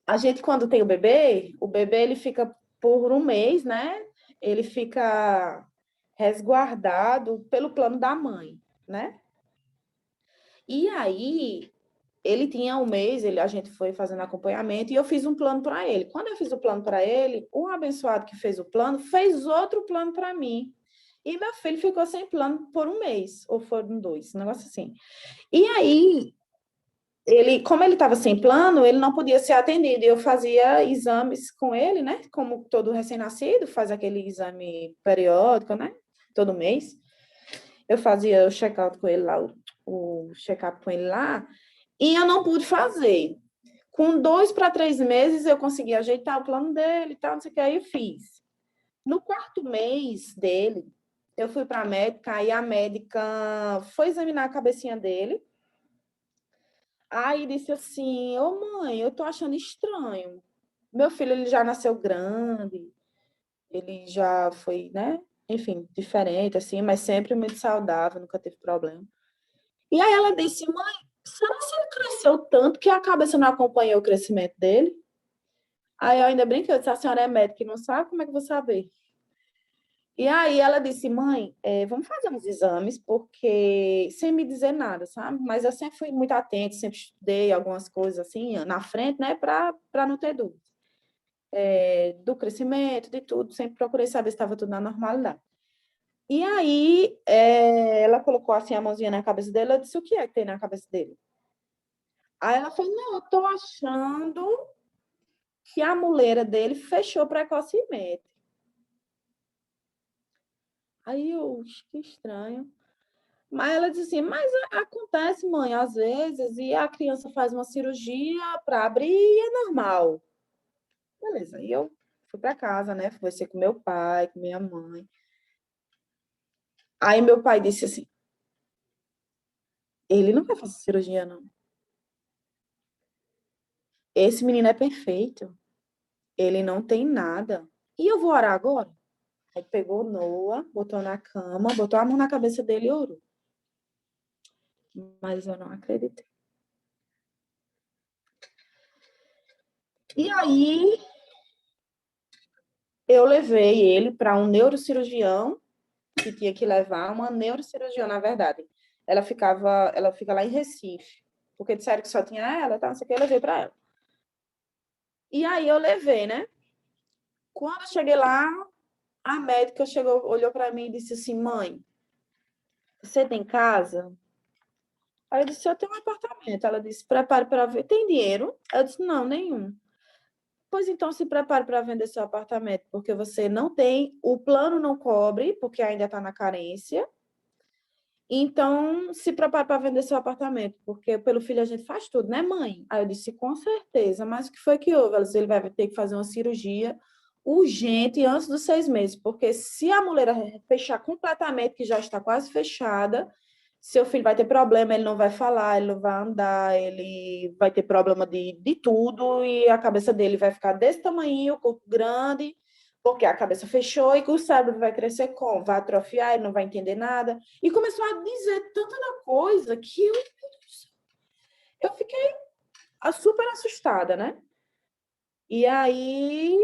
A gente, quando tem o bebê ele fica por um mês, né? Ele fica resguardado pelo plano da mãe, né? E aí, ele tinha um mês, a gente foi fazendo acompanhamento e eu fiz um plano para ele. Quando eu fiz o plano para ele, o abençoado que fez o plano fez outro plano para mim. E meu filho ficou sem plano por um mês, ou foram 2, um negócio assim. E aí, como ele estava sem plano, ele não podia ser atendido. E eu fazia exames com ele, né? Como todo recém-nascido, faz aquele exame periódico, né? Todo mês. Eu fazia o check-out com ele lá, o check-up com ele lá, e eu não pude fazer. Com 2 para 3 meses, eu consegui ajeitar o plano dele e tal, não sei o que, aí eu fiz. No 4º mês dele, eu fui para a médica, aí a médica foi examinar a cabecinha dele, aí disse assim, ô mãe, eu tô achando estranho. Meu filho, ele já nasceu grande, ele já foi, né? Enfim, diferente, assim, mas sempre muito saudável, nunca teve problema. E aí ela disse, mãe, será que ele cresceu tanto que a cabeça não acompanhou o crescimento dele? Aí eu ainda brinquei, eu disse, a senhora é médica e não sabe, como é que eu vou saber? E aí ela disse, mãe, vamos fazer uns exames, porque sem me dizer nada, sabe? Mas eu sempre fui muito atenta, sempre estudei algumas coisas assim, na frente, né, para não ter dúvida. Do crescimento, de tudo, sempre procurei saber se estava tudo na normalidade. E aí ela colocou assim a mãozinha na cabeça dele, eu disse, o que é que tem na cabeça dele? Aí ela falou, não, eu tô achando que a muleira dele fechou precocemente. Aí eu, que estranho. Mas ela disse assim, mas acontece, mãe, às vezes, e a criança faz uma cirurgia para abrir e é normal. Beleza, aí eu fui para casa, né? Fui ser com meu pai, com minha mãe. Aí meu pai disse assim, ele não vai fazer cirurgia, não. Esse menino é perfeito. Ele não tem nada. E eu vou orar agora? Aí pegou Noah, botou na cama, botou a mão na cabeça dele e orou. Mas eu não acreditei. E aí, eu levei ele para um neurocirurgião, que tinha que levar, uma neurocirurgiã, na verdade. Ela fica lá em Recife, porque disseram que só tinha ela, tá, não sei o que, eu levei para ela. E aí eu levei, né? Quando eu cheguei lá, a médica olhou para mim e disse assim, mãe, você tem casa? Aí eu disse, eu tenho um apartamento. Ela disse, prepare para ver. Tem dinheiro? Eu disse, não, nenhum. Pois então se prepare para vender seu apartamento, porque você não tem, o plano não cobre, porque ainda está na carência. Então, se prepare para vender seu apartamento, porque pelo filho a gente faz tudo, né, mãe? Aí eu disse, com certeza, mas o que foi que houve? Ela disse, ele vai ter que fazer uma cirurgia urgente antes dos 6 meses, porque se a mulher fechar completamente, que já está quase fechada, seu filho vai ter problema, ele não vai falar, ele não vai andar, ele vai ter problema de tudo, e a cabeça dele vai ficar desse tamanho, o corpo grande, porque a cabeça fechou e o cérebro vai crescer como? Vai atrofiar, ele não vai entender nada. E começou a dizer tanta coisa que eu fiquei super assustada, né? E aí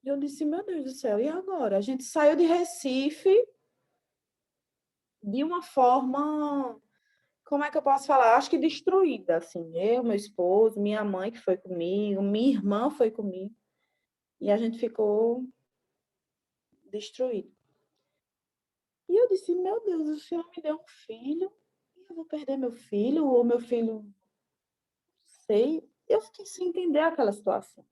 eu disse, meu Deus do céu, e agora? A gente saiu de Recife de uma forma, como é que eu posso falar? Acho que destruída, assim. Eu, meu esposo, minha mãe que foi comigo, minha irmã foi comigo. E a gente ficou destruído. E eu disse, meu Deus, o Senhor me deu um filho, e eu vou perder meu filho, ou meu filho, não sei. Eu fiquei sem entender aquela situação.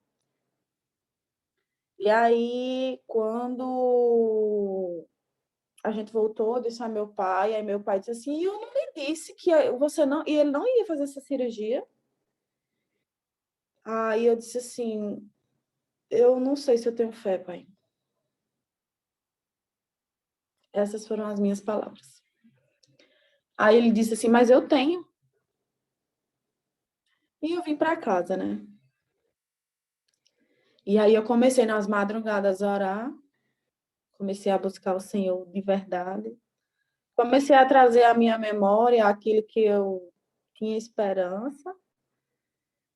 E aí, quando a gente voltou, eu disse a meu pai, aí meu pai disse assim, eu não lhe disse que você não, e ele não ia fazer essa cirurgia. Aí eu disse assim, eu não sei se eu tenho fé, pai. Essas foram as minhas palavras. Aí ele disse assim, mas eu tenho. E eu vim para casa, né? E aí eu comecei nas madrugadas a orar, comecei a buscar o Senhor de verdade, comecei a trazer à minha memória aquilo que eu tinha esperança,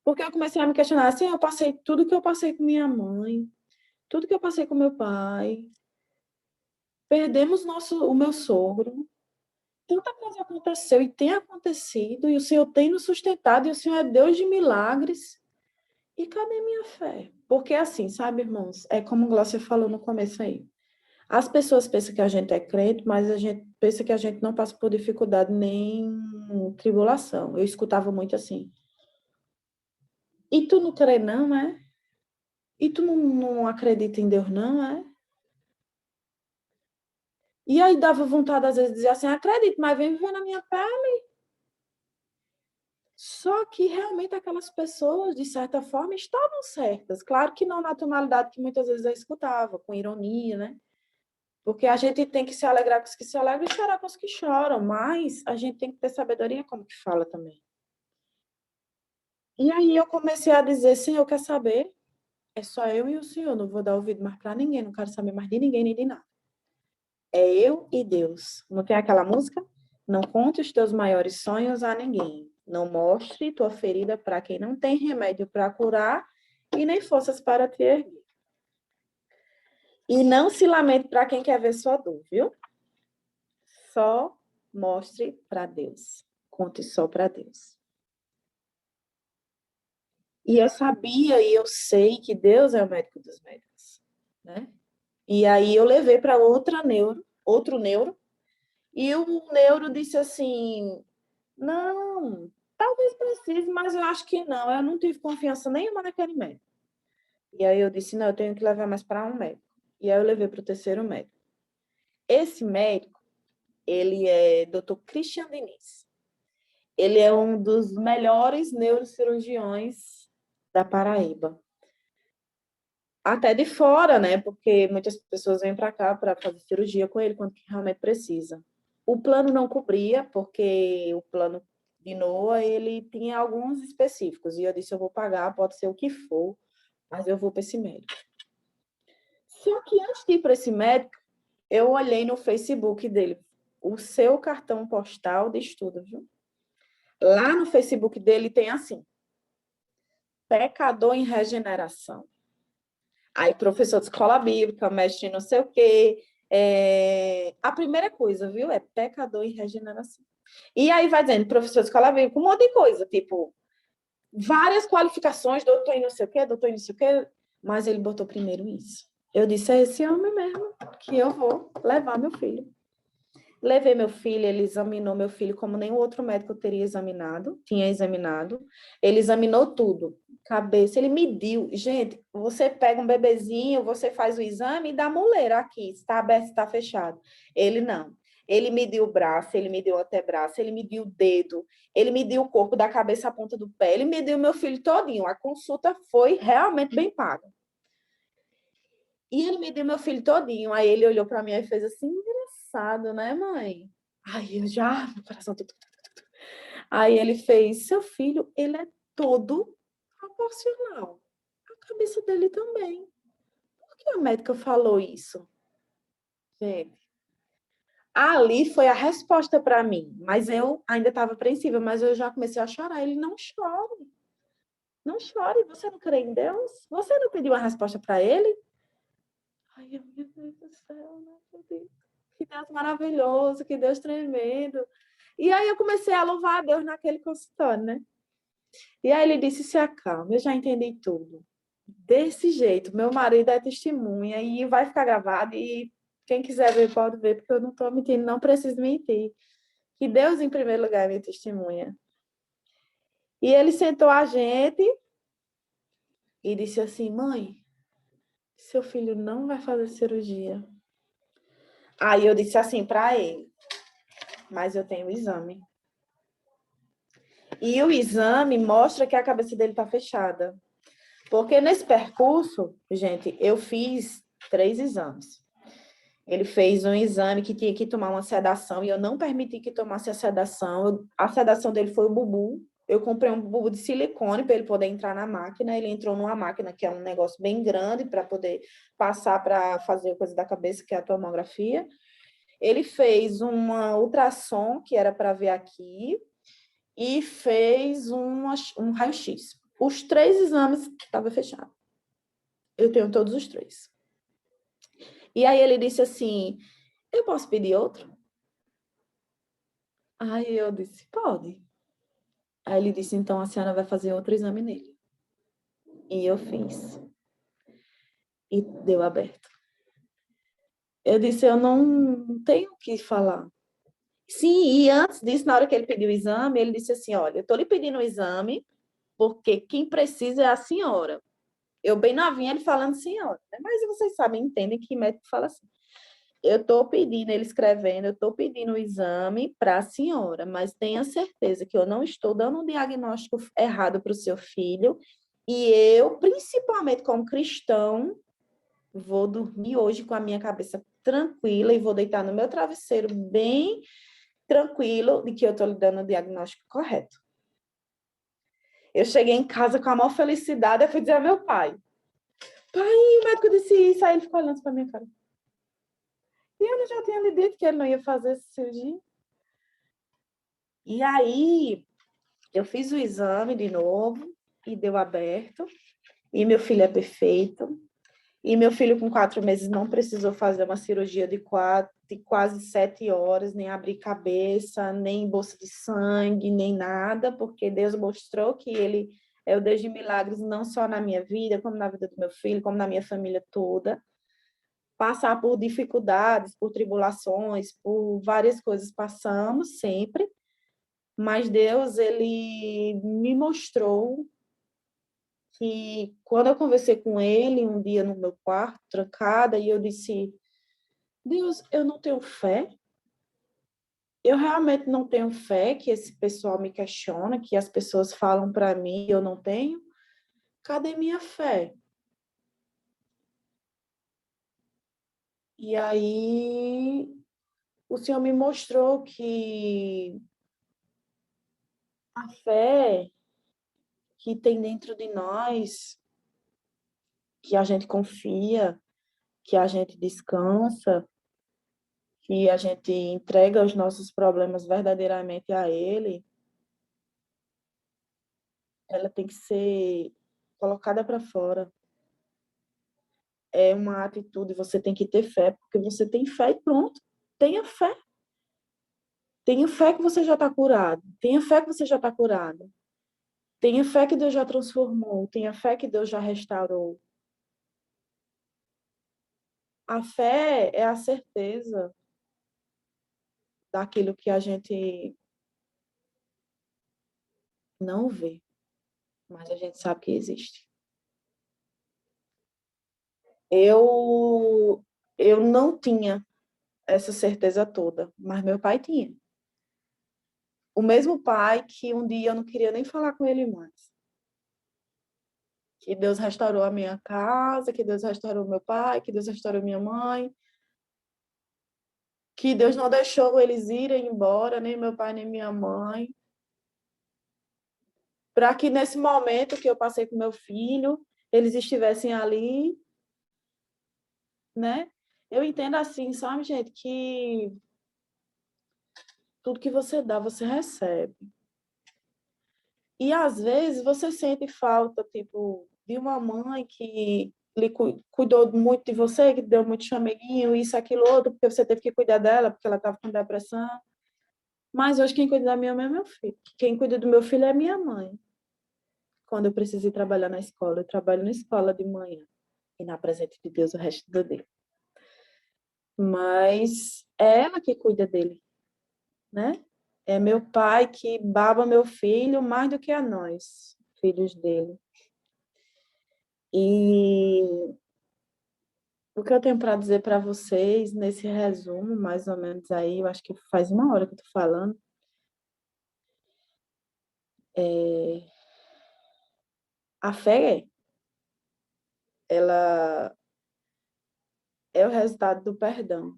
porque eu comecei a me questionar assim, eu passei tudo que eu passei com minha mãe, tudo que eu passei com meu pai, perdemos o meu sogro, tanta coisa aconteceu e tem acontecido, e o Senhor tem nos sustentado, e o Senhor é Deus de milagres. E cadê minha fé? Porque assim, sabe, irmãos? É como o Glaucia falou no começo aí. As pessoas pensam que a gente é crente, mas a gente pensa que a gente não passa por dificuldade nem tribulação. Eu escutava muito assim. E tu não crê, não, é? E tu não acredita em Deus, não, é? E aí dava vontade, às vezes, de dizer assim, acredito, mas vem viver na minha pele. Só que realmente aquelas pessoas, de certa forma, estavam certas. Claro que não na tonalidade que muitas vezes eu escutava, com ironia, né? Porque a gente tem que se alegrar com os que se alegram e chorar com os que choram, mas a gente tem que ter sabedoria como que fala também. E aí eu comecei a dizer, Senhor, quer saber? É só eu e o Senhor, não vou dar ouvido mais para ninguém, não quero saber mais de ninguém nem de nada. É eu e Deus. Não tem aquela música? Não conte os teus maiores sonhos a ninguém. Não mostre tua ferida para quem não tem remédio para curar e nem forças para te erguer. E não se lamente para quem quer ver sua dor, viu? Só mostre para Deus. Conte só para Deus. E eu sabia e eu sei que Deus é o médico dos médicos, né? E aí eu levei para outro neuro, e o neuro disse assim, não, talvez precise, mas eu acho que não. Eu não tive confiança nenhuma naquele médico. E aí eu disse, não, eu tenho que levar mais para um médico. E aí eu levei para o terceiro médico. Esse médico, ele é Dr. Christian Diniz. Ele é um dos melhores neurocirurgiões da Paraíba. Até de fora, né? Porque muitas pessoas vêm para cá para fazer cirurgia com ele quando realmente precisa. O plano não cobria, porque o plano de NOA, ele tinha alguns específicos. E eu disse, eu vou pagar, pode ser o que for, mas eu vou para esse médico. Só que antes de ir para esse médico, eu olhei no Facebook dele, o seu cartão postal de estudo, viu? Lá no Facebook dele tem assim, pecador em regeneração. Aí, professor de escola bíblica, mestre em não sei o quê. A primeira coisa, viu? É pecador em regeneração. E aí vai dizendo, professor de escola bíblica, um monte de coisa, tipo, várias qualificações, doutor em não sei o quê, doutor em não sei o quê, mas ele botou primeiro isso. Eu disse, é esse homem mesmo que eu vou levar meu filho. Levei meu filho, ele examinou meu filho como nenhum outro médico tinha examinado. Ele examinou tudo, cabeça, ele mediu. Gente, você pega um bebezinho, você faz o exame e dá muleira aqui, se está aberto, se está fechado. Ele não. Ele mediu o braço, ele mediu o antebraço, ele mediu o dedo, ele mediu o corpo da cabeça à ponta do pé, ele mediu meu filho todinho. A consulta foi realmente bem paga. E ele mediu meu filho todinho. Aí ele olhou para mim e fez assim, engraçado, né, mãe? Aí eu já, meu coração... Aí ele fez, seu filho, ele é todo proporcional. A cabeça dele também. Por que a médica falou isso? Gente, ali foi a resposta para mim. Mas eu ainda estava apreensiva, mas eu já comecei a chorar. Ele, não chore. Não chore, você não crê em Deus? Você não pediu uma resposta para ele? Ai, meu Deus do céu, meu Deus. Que Deus maravilhoso, que Deus tremendo. E aí eu comecei a louvar a Deus naquele consultório, né? E aí ele disse, se acalma, eu já entendi tudo. Desse jeito, meu marido é testemunha e vai ficar gravado e quem quiser ver pode ver, porque eu não estou mentindo, não preciso mentir. Que Deus, em primeiro lugar, é minha testemunha. E ele sentou a gente e disse assim, mãe, seu filho não vai fazer cirurgia. Aí eu disse assim para ele, mas eu tenho exame. E o exame mostra que a cabeça dele está fechada. Porque nesse percurso, gente, eu fiz 3 exames. Ele fez um exame que tinha que tomar uma sedação e eu não permiti que tomasse a sedação. A sedação dele foi o bubu. Eu comprei um bubu de silicone para ele poder entrar na máquina. Ele entrou numa máquina que é um negócio bem grande para poder passar para fazer coisa da cabeça, que é a tomografia. Ele fez uma ultrassom, que era para ver aqui, e fez um raio-x. Os 3 exames estavam fechados. Eu tenho todos os 3. E aí ele disse assim, eu posso pedir outro? Aí eu disse, pode. Aí ele disse, então a senhora vai fazer outro exame nele. E eu fiz. E deu aberto. Eu disse, eu não tenho o que falar. Sim, e antes disso, na hora que ele pediu o exame, ele disse assim, olha, eu estou lhe pedindo o exame porque quem precisa é a senhora. Eu bem novinha, ele falando senhora. Né? Mas vocês sabem, entendem que médico fala assim. Eu estou pedindo, ele escrevendo, eu estou pedindo o exame para a senhora, mas tenha certeza que eu não estou dando um diagnóstico errado para o seu filho. E eu, principalmente como cristão, vou dormir hoje com a minha cabeça tranquila e vou deitar no meu travesseiro bem tranquilo de que eu estou lhe dando o diagnóstico correto. Eu cheguei em casa com a maior felicidade, eu fui dizer ao meu pai, o médico disse isso, aí ele ficou olhando para minha cara. E eu já tinha lhe dito que ele não ia fazer essa cirurgia. E aí, eu fiz o exame de novo e deu aberto. E meu filho é perfeito. E meu filho, com 4 meses, não precisou fazer uma cirurgia de quase 7 horas, nem abrir cabeça, nem bolsa de sangue, nem nada, porque Deus mostrou que ele é o Deus de milagres, não só na minha vida, como na vida do meu filho, como na minha família toda. Passar por dificuldades, por tribulações, por várias coisas passamos sempre, mas Deus, ele me mostrou que quando eu conversei com ele um dia no meu quarto, trancada, e eu disse, Deus, eu não tenho fé, eu realmente não tenho fé que esse pessoal me questiona, que as pessoas falam para mim e eu não tenho, cadê minha fé? E aí o Senhor me mostrou que a fé que tem dentro de nós, que a gente confia, que a gente descansa, que a gente entrega os nossos problemas verdadeiramente a Ele, ela tem que ser colocada para fora. É uma atitude, você tem que ter fé, porque você tem fé e pronto. Tenha fé. Tenha fé que você já está curado. Tenha fé que você já está curada. Tenha fé que Deus já transformou. Tenha fé que Deus já restaurou. A fé é a certeza daquilo que a gente não vê, mas a gente sabe que existe. Eu não tinha essa certeza toda, mas meu pai tinha. O mesmo pai que um dia eu não queria nem falar com ele mais. Que Deus restaurou a minha casa, que Deus restaurou meu pai, que Deus restaurou minha mãe, que Deus não deixou eles irem embora, nem meu pai, nem minha mãe, para que nesse momento que eu passei com meu filho, eles estivessem ali, né? Eu entendo assim, sabe, gente, que tudo que você dá, você recebe. E às vezes você sente falta, tipo, de uma mãe que lhe cuidou muito de você, que deu muito chameguinho, isso, aquilo, outro, porque você teve que cuidar dela, porque ela estava com depressão. Mas hoje quem cuida da minha mãe é meu filho. Quem cuida do meu filho é minha mãe. Quando eu preciso ir trabalhar na escola, eu trabalho na escola de manhã. E na presença de Deus o resto do dia. Mas é ela que cuida dele, né? É meu pai que baba meu filho mais do que a nós, filhos dele. E o que eu tenho para dizer para vocês nesse resumo, mais ou menos aí, eu acho que faz 1 hora que eu estou falando, a fé, ela é o resultado do perdão.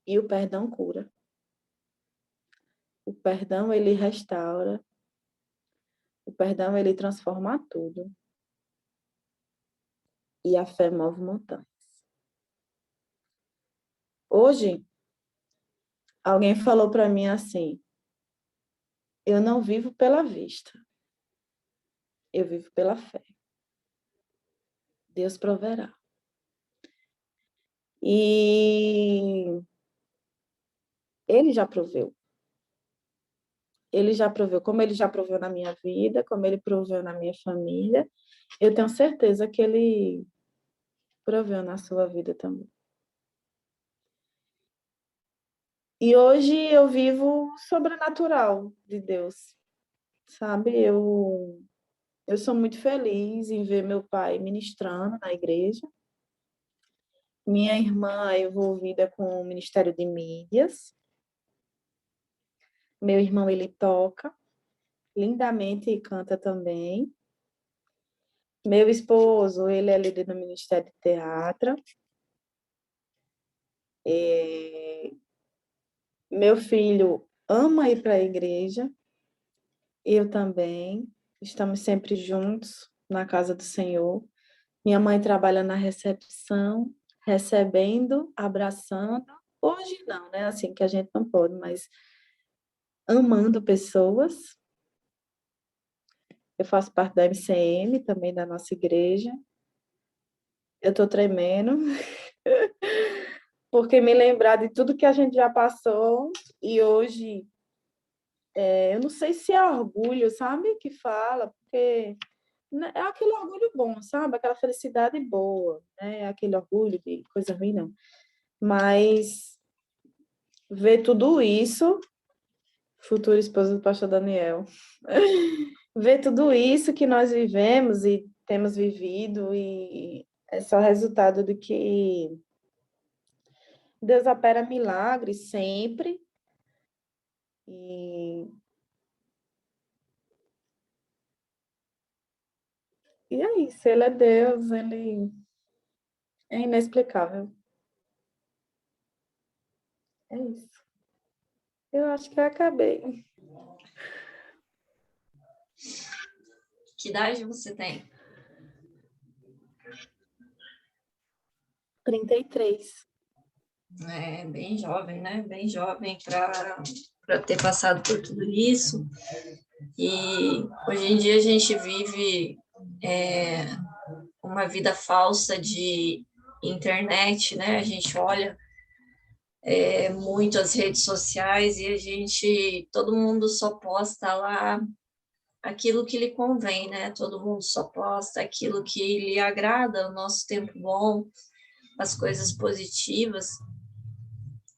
E o perdão cura. O perdão, ele restaura. O perdão, ele transforma tudo. E a fé move montanhas. Hoje, alguém falou para mim assim: eu não vivo pela vista, eu vivo pela fé. Deus proverá. E Ele já proveu. Ele já proveu, como Ele já proveu na minha vida, como Ele proveu na minha família, eu tenho certeza que Ele proveu na sua vida também. E hoje eu vivo sobrenatural de Deus, sabe? Eu sou muito feliz em ver meu pai ministrando na igreja. Minha irmã é envolvida com o Ministério de Mídias. Meu irmão, ele toca lindamente e canta também. Meu esposo, ele é líder no Ministério de Teatro. Meu filho ama ir para a igreja. Eu também. Estamos sempre juntos na casa do Senhor. Minha mãe trabalha na recepção, recebendo, abraçando. Hoje não, né? Assim que a gente não pode, mas amando pessoas. Eu faço parte da MCM, também da nossa igreja. Eu estou tremendo, porque me lembrar de tudo que a gente já passou e hoje, eu não sei se é orgulho, sabe, que fala, porque é aquele orgulho bom, sabe, aquela felicidade boa, né? É aquele orgulho de coisa ruim, não. Mas ver tudo isso, futuro esposo do pastor Daniel, ver tudo isso que nós vivemos e temos vivido e é só resultado de que Deus opera milagres sempre. E é isso, ele é Deus, ele é inexplicável. É isso. Eu acho que eu acabei. Que idade você tem? 33. É bem jovem, né? Bem jovem para ter passado por tudo isso. E hoje em dia a gente vive uma vida falsa de internet, né? A gente olha muito as redes sociais e todo mundo só posta lá aquilo que lhe convém, né? Todo mundo só posta aquilo que lhe agrada, o nosso tempo bom, as coisas positivas.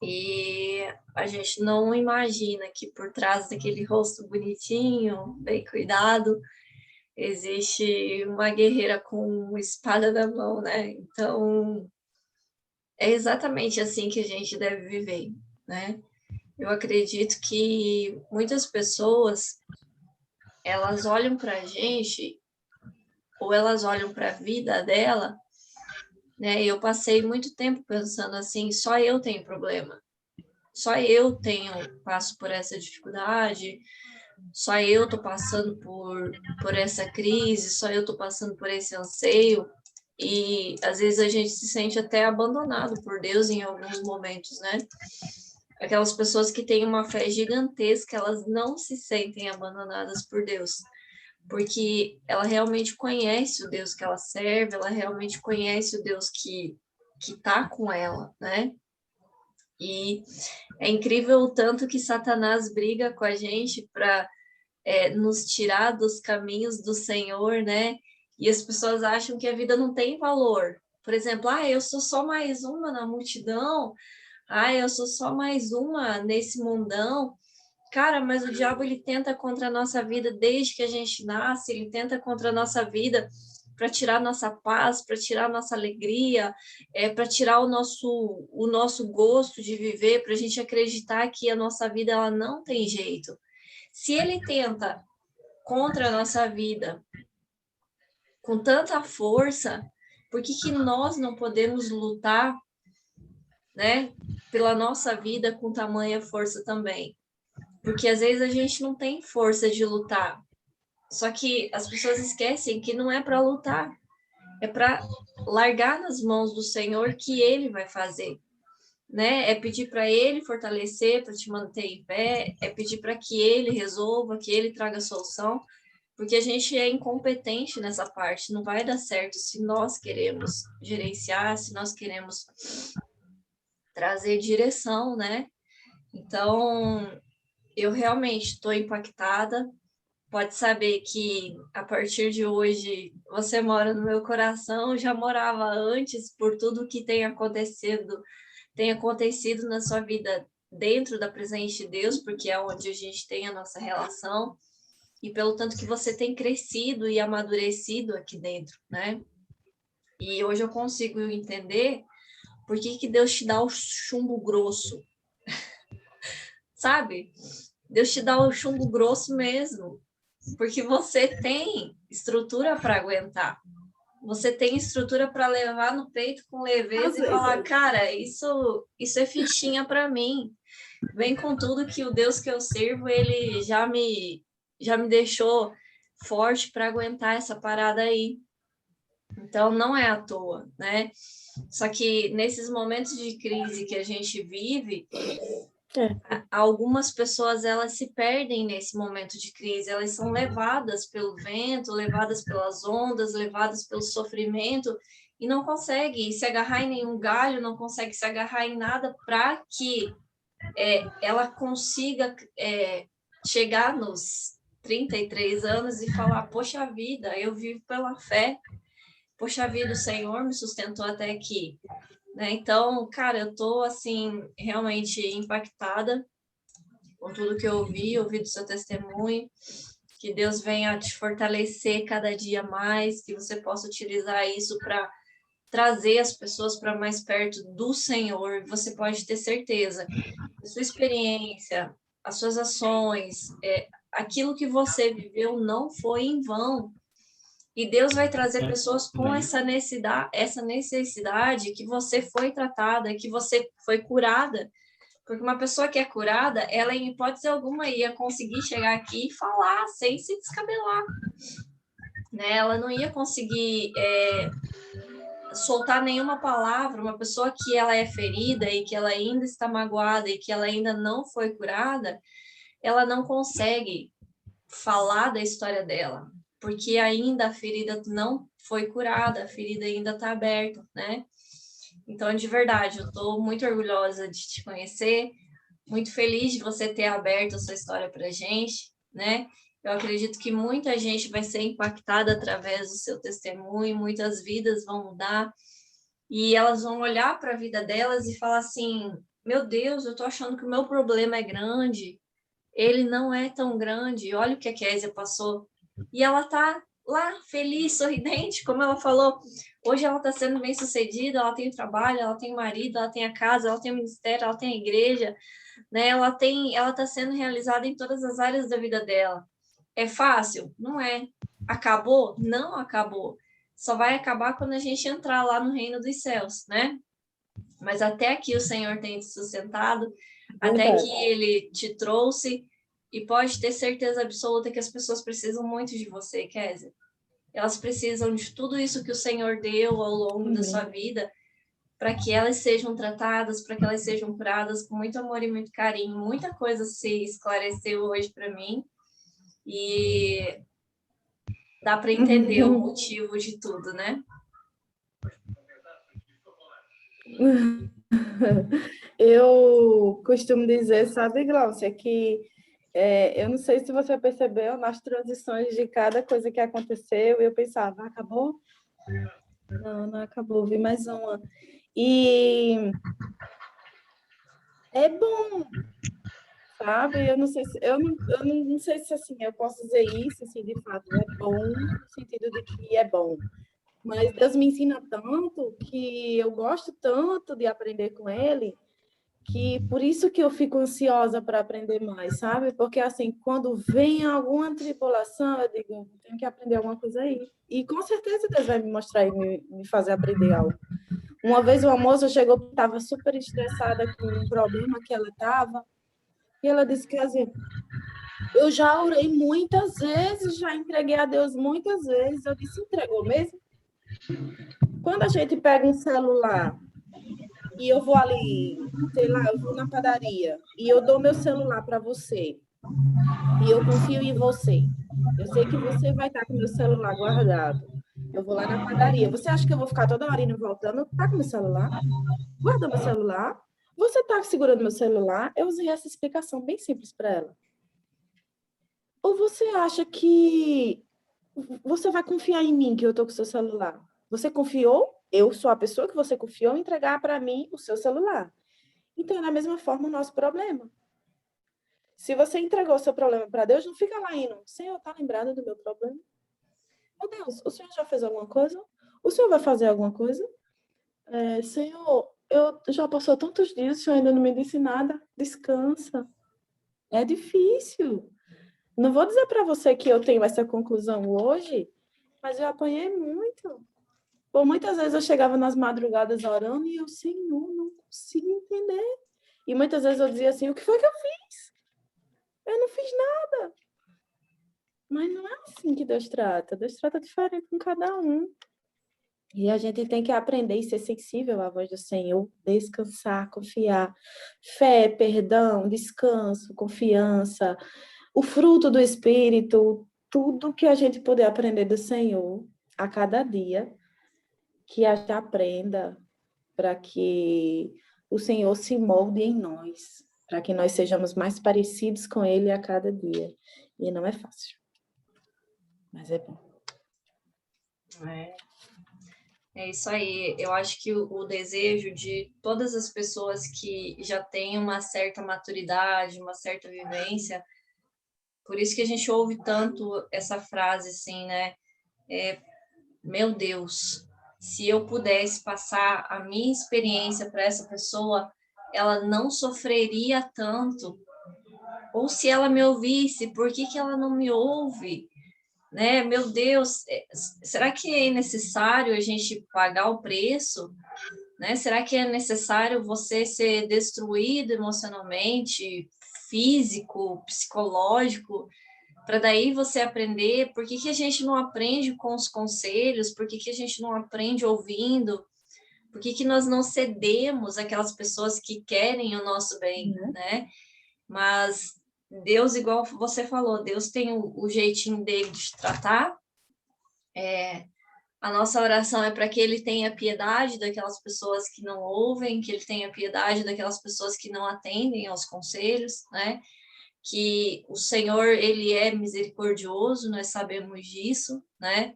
E a gente não imagina que por trás daquele rosto bonitinho, bem cuidado, existe uma guerreira com uma espada na mão, né? Então, é exatamente assim que a gente deve viver, né? Eu acredito que muitas pessoas, elas olham para a gente, ou elas olham para a vida dela, né? Eu passei muito tempo pensando assim, só eu tenho problema. Só eu passo por essa dificuldade, só eu estou passando por essa crise, só eu estou passando por esse anseio. E às vezes a gente se sente até abandonado por Deus em alguns momentos, né? Aquelas pessoas que têm uma fé gigantesca, elas não se sentem abandonadas por Deus, porque ela realmente conhece o Deus que ela serve, ela realmente conhece o Deus que está com ela, né? E é incrível o tanto que Satanás briga com a gente para nos tirar dos caminhos do Senhor, né? E as pessoas acham que a vida não tem valor. Por exemplo, eu sou só mais uma na multidão, eu sou só mais uma nesse mundão. Cara, mas o diabo ele tenta contra a nossa vida desde que a gente nasce, ele tenta contra a nossa vida para tirar nossa paz, para tirar nossa alegria, para tirar o nosso gosto de viver, para a gente acreditar que a nossa vida ela não tem jeito. Se ele tenta contra a nossa vida com tanta força, Por que que nós não podemos lutar, né, pela nossa vida com tamanha força também? Porque às vezes a gente não tem força de lutar. Só que as pessoas esquecem que não é para lutar, é para largar nas mãos do Senhor que Ele vai fazer, né? É pedir para Ele fortalecer, para te manter em pé, é pedir para que Ele resolva, que Ele traga solução, porque a gente é incompetente nessa parte, não vai dar certo se nós queremos gerenciar, se nós queremos trazer direção, né? Então, eu realmente estou impactada. Pode saber que a partir de hoje você mora no meu coração, já morava antes por tudo que tem acontecido na sua vida dentro da presença de Deus, porque é onde a gente tem a nossa relação, e pelo tanto que você tem crescido e amadurecido aqui dentro, né? E hoje eu consigo entender por que que Deus te dá o chumbo grosso, sabe? Deus te dá o chumbo grosso mesmo, porque você tem estrutura para aguentar. Você tem estrutura para levar no peito com leveza e falar, cara, isso é fichinha para mim. Vem com tudo que o Deus que eu sirvo, ele já me deixou forte para aguentar essa parada aí. Então não é à toa, né? Só que nesses momentos de crise que a gente vive, algumas pessoas elas se perdem nesse momento de crise, elas são levadas pelo vento, levadas pelas ondas, levadas pelo sofrimento e não conseguem se agarrar em nenhum galho, não conseguem se agarrar em nada para que ela consiga chegar nos 33 anos e falar, poxa vida, eu vivo pela fé, poxa vida, o Senhor me sustentou até aqui. Né? Então, cara, eu tô, assim, realmente impactada com tudo que eu ouvi do seu testemunho, que Deus venha te fortalecer cada dia mais, que você possa utilizar isso para trazer as pessoas para mais perto do Senhor. Você pode ter certeza, a sua experiência, as suas ações, aquilo que você viveu não foi em vão. E Deus vai trazer pessoas com essa necessidade que você foi tratada, que você foi curada. Porque uma pessoa que é curada, ela, em hipótese alguma, ia conseguir chegar aqui e falar sem se descabelar. Né? Ela não ia conseguir soltar nenhuma palavra. Uma pessoa que ela é ferida e que ela ainda está magoada e que ela ainda não foi curada, ela não consegue falar da história dela, porque ainda a ferida não foi curada, a ferida ainda está aberta, né? Então, de verdade, eu estou muito orgulhosa de te conhecer, muito feliz de você ter aberto a sua história para a gente, né? Eu acredito que muita gente vai ser impactada através do seu testemunho, muitas vidas vão mudar, e elas vão olhar para a vida delas e falar assim, meu Deus, eu estou achando que o meu problema é grande, ele não é tão grande, olha o que a Késia passou. E ela tá lá, feliz, sorridente, como ela falou, hoje ela está sendo bem sucedida, ela tem trabalho, ela tem marido, ela tem a casa, ela tem o ministério, ela tem a igreja, né? Ela está sendo realizada em todas as áreas da vida dela. É fácil? Não é. Acabou? Não acabou. Só vai acabar quando a gente entrar lá no reino dos céus, né? Mas até aqui o Senhor tem te sustentado, até que Ele te trouxe, e pode ter certeza absoluta que as pessoas precisam muito de você, Kézia. Elas precisam de tudo isso que o Senhor deu ao longo da sua vida, para que elas sejam tratadas, para que elas sejam curadas com muito amor e muito carinho. Muita coisa se esclareceu hoje para mim, e dá para entender o motivo de tudo, né? Eu costumo dizer, sabe, Glaucia, que eu não sei se você percebeu nas transições de cada coisa que aconteceu, eu pensava, acabou? Não, não acabou, vi mais uma. E é bom, sabe? Eu não sei se não sei se assim, eu posso dizer isso, assim, de fato, é bom no sentido de que é bom. Mas Deus me ensina tanto que eu gosto tanto de aprender com Ele, que por isso que eu fico ansiosa para aprender mais, sabe? Porque, assim, quando vem alguma tribulação, eu digo, tenho que aprender alguma coisa aí. E, com certeza, Deus vai me mostrar e me fazer aprender algo. Uma vez uma moça chegou, estava super estressada com um problema que ela estava, e ela disse que, assim, eu já orei muitas vezes, já entreguei a Deus muitas vezes. Eu disse, entregou mesmo? Quando a gente pega um celular e eu vou ali, sei lá, eu vou na padaria e eu dou meu celular para você e eu confio em você. Eu sei que você vai estar com meu celular guardado. Eu vou lá na padaria. Você acha que eu vou ficar toda hora indo e voltando? Tá com meu celular? Guarda meu celular. Você tá segurando meu celular? Eu usei essa explicação bem simples para ela. Ou você acha que você vai confiar em mim que eu tô com o seu celular? Você confiou? Eu sou a pessoa que você confiou em entregar para mim o seu celular. Então, é da mesma forma o nosso problema. Se você entregou o seu problema para Deus, não fica lá indo. Senhor, tá lembrado do meu problema? Meu Deus, o Senhor já fez alguma coisa? O Senhor vai fazer alguma coisa? Senhor, eu já passou tantos dias, o Senhor ainda não me disse nada. Descansa. É difícil. Não vou dizer para você que eu tenho essa conclusão hoje, mas eu apanhei muito. Por muitas vezes eu chegava nas madrugadas orando e eu, Senhor, não consigo entender. E muitas vezes eu dizia assim, o que foi que eu fiz? Eu não fiz nada. Mas não é assim que Deus trata. Deus trata diferente com cada um. E a gente tem que aprender e ser sensível à voz do Senhor, descansar, confiar. Fé, perdão, descanso, confiança, o fruto do Espírito, tudo que a gente puder aprender do Senhor a cada dia, que a gente aprenda para que o Senhor se molde em nós, para que nós sejamos mais parecidos com Ele a cada dia. E não é fácil, mas é bom. É isso aí. Eu acho que o desejo de todas as pessoas que já têm uma certa maturidade, uma certa vivência, por isso que a gente ouve tanto essa frase assim, né? Meu Deus, se eu pudesse passar a minha experiência para essa pessoa, ela não sofreria tanto. Ou se ela me ouvisse, por que ela não me ouve? Né? Meu Deus, será que é necessário a gente pagar o preço? Né? Será que é necessário você ser destruído emocionalmente, físico, psicológico, para daí você aprender? Por que a gente não aprende com os conselhos? Por que a gente não aprende ouvindo? Por que nós não cedemos àquelas pessoas que querem o nosso bem, né? Mas Deus, igual você falou, Deus tem o jeitinho dele de tratar. A nossa oração é para que ele tenha piedade daquelas pessoas que não ouvem, que ele tenha piedade daquelas pessoas que não atendem aos conselhos, né? Que o Senhor, ele é misericordioso, nós sabemos disso, né?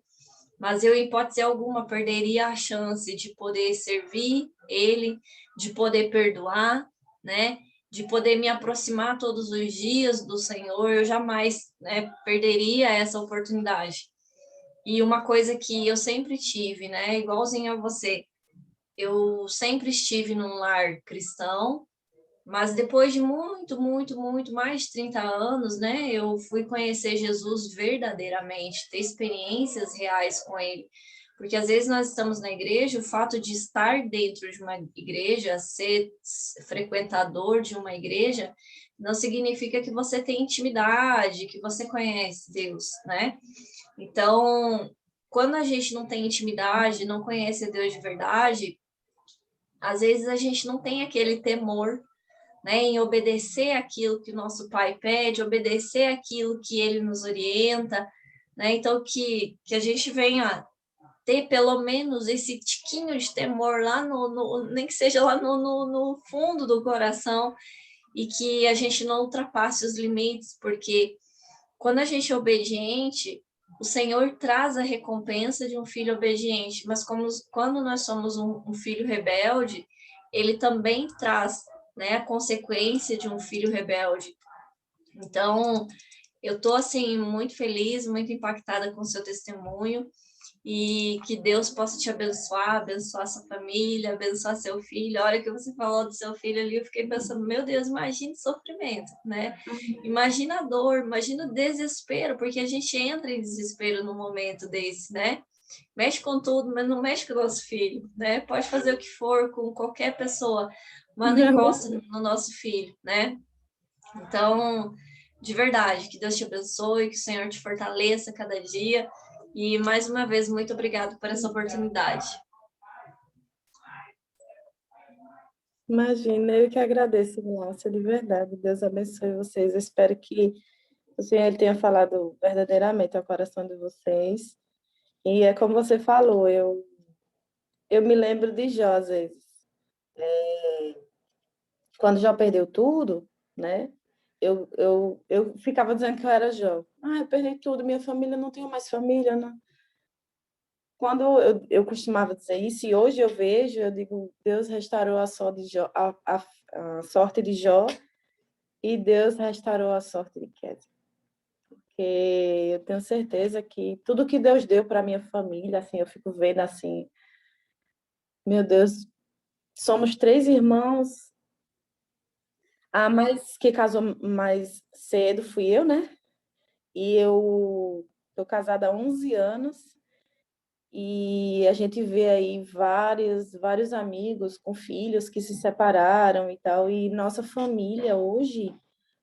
Mas eu, em hipótese alguma, perderia a chance de poder servir ele, de poder perdoar, né? De poder me aproximar todos os dias do Senhor, eu jamais, né, perderia essa oportunidade. E uma coisa que eu sempre tive, né, igualzinho a você, eu sempre estive num lar cristão, mas depois de muito mais de 30 anos, né, eu fui conhecer Jesus verdadeiramente, ter experiências reais com ele. Porque às vezes nós estamos na igreja, o fato de estar dentro de uma igreja, ser frequentador de uma igreja, não significa que você tem intimidade, que você conhece Deus, né? Então, quando a gente não tem intimidade, não conhece Deus de verdade, às vezes a gente não tem aquele temor, né, em obedecer aquilo que o nosso Pai pede, obedecer aquilo que Ele nos orienta, né? Então, que a gente venha ter pelo menos esse tiquinho de temor lá nem que seja lá no fundo do coração, e que a gente não ultrapasse os limites, porque quando a gente é obediente, o Senhor traz a recompensa de um filho obediente, mas quando nós somos um filho rebelde, ele também traz, né, a consequência de um filho rebelde. Então, eu estou assim muito feliz, muito impactada com o seu testemunho, e que Deus possa te abençoar, abençoar sua família, abençoar seu filho. A hora que você falou do seu filho ali, eu fiquei pensando, meu Deus, imagina o sofrimento, né? Imagina a dor, imagina o desespero, porque a gente entra em desespero num momento desse, né? Mexe com tudo, mas não mexe com o nosso filho, né? Pode fazer o que for com qualquer pessoa, mas não encosta no nosso filho, né? Então, de verdade, que Deus te abençoe, que o Senhor te fortaleça cada dia. E, mais uma vez, muito obrigado por essa oportunidade. Imagina, eu que agradeço, Márcia, de verdade. Deus abençoe vocês. Eu espero que o Senhor tenha falado verdadeiramente ao coração de vocês. E é como você falou, eu me lembro de Jó, às vezes. Quando Jó perdeu tudo, né? Eu ficava dizendo que eu era Jó. Ah, eu perdi tudo, minha família, não tenho mais família, não. Quando eu costumava dizer isso, e hoje eu vejo, eu digo, Deus restaurou a sorte de Jó, a sorte de Jó, e Deus restaurou a sorte de Kézia. Porque eu tenho certeza que tudo que Deus deu para minha família, assim, eu fico vendo assim, meu Deus, somos 3 irmãos. A mais que casou mais cedo fui eu, né? E eu tô casada há 11 anos e a gente vê aí vários amigos com filhos que se separaram e tal, e nossa família hoje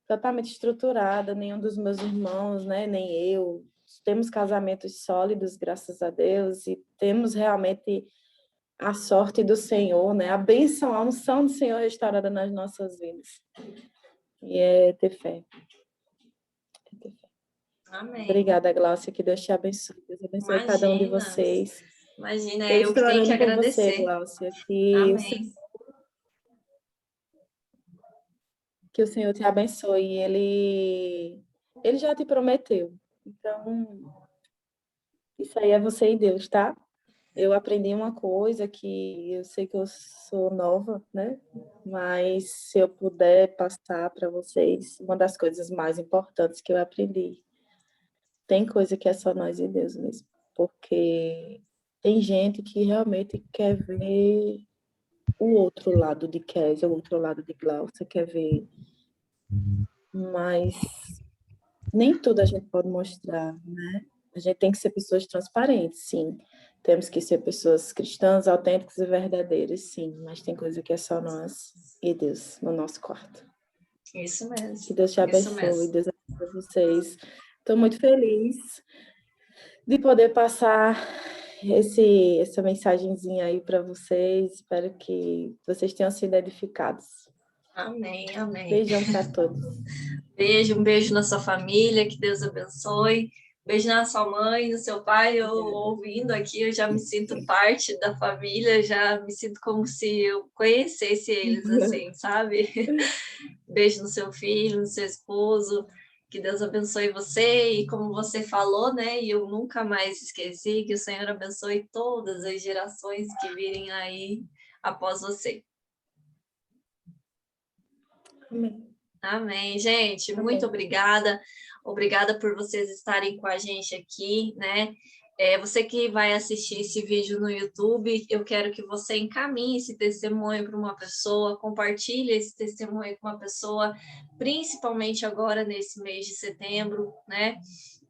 totalmente estruturada, nenhum dos meus irmãos, né, nem eu, temos casamentos sólidos, graças a Deus, e temos realmente a sorte do Senhor, né, a bênção, a unção do Senhor restaurada nas nossas vidas. E é ter fé. Amém. Obrigada, Glaucia, que Deus te abençoe. Deus abençoe Imagina, cada um de vocês. Imagina, Eu eu que estou tenho que orando por você, agradecer. Glaucia, que o Senhor te abençoe. Ele já te prometeu. Então, isso aí é você e Deus, tá? Eu aprendi uma coisa que eu sei que eu sou nova, né? Mas se eu puder passar para vocês, uma das coisas mais importantes que eu aprendi. Tem coisa que é só nós e Deus mesmo. Porque tem gente que realmente quer ver o outro lado de Kézia, o outro lado de Glaucia, quer ver. Mas nem tudo a gente pode mostrar, né? A gente tem que ser pessoas transparentes, sim. Temos que ser pessoas cristãs, autênticas e verdadeiras, sim. Mas tem coisa que é só nós e Deus no nosso quarto. Isso mesmo. Que Deus te abençoe, Deus abençoe vocês. Estou muito feliz de poder passar essa mensagenzinha aí para vocês. Espero que vocês tenham sido edificados. Amém, amém. Beijão para todos. Um beijo na sua família, que Deus abençoe. Beijo na sua mãe, no seu pai. Eu ouvindo aqui, eu já me sinto parte da família, já me sinto como se eu conhecesse eles, assim, sabe? Beijo no seu filho, no seu esposo. Que Deus abençoe você e como você falou, né? E eu nunca mais esqueci, que o Senhor abençoe todas as gerações que virem aí após você. Amém. Amém, gente. Muito obrigada. Obrigada por vocês estarem com a gente aqui, né? Você que vai assistir esse vídeo no YouTube, eu quero que você encaminhe esse testemunho para uma pessoa, compartilhe esse testemunho com uma pessoa, principalmente agora nesse mês de setembro, né?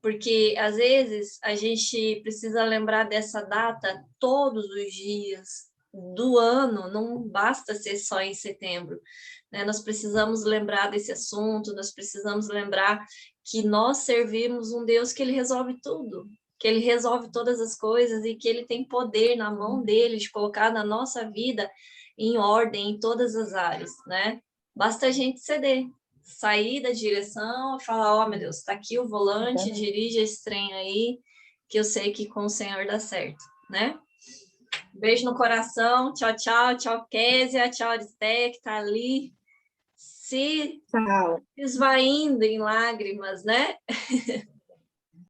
Porque às vezes a gente precisa lembrar dessa data todos os dias do ano, não basta ser só em setembro, né? Nós precisamos lembrar desse assunto, nós precisamos lembrar que nós servimos um Deus que ele resolve tudo, que ele resolve todas as coisas e que ele tem poder na mão dele de colocar na nossa vida em ordem em todas as áreas, né? Basta a gente ceder, sair da direção e falar, ó, meu Deus, está aqui o volante, dirige esse trem aí, que eu sei que com o Senhor dá certo, né? Beijo no coração, tchau, tchau, tchau, Kézia, tchau, Aristé, que tá ali se esvaindo em lágrimas, né?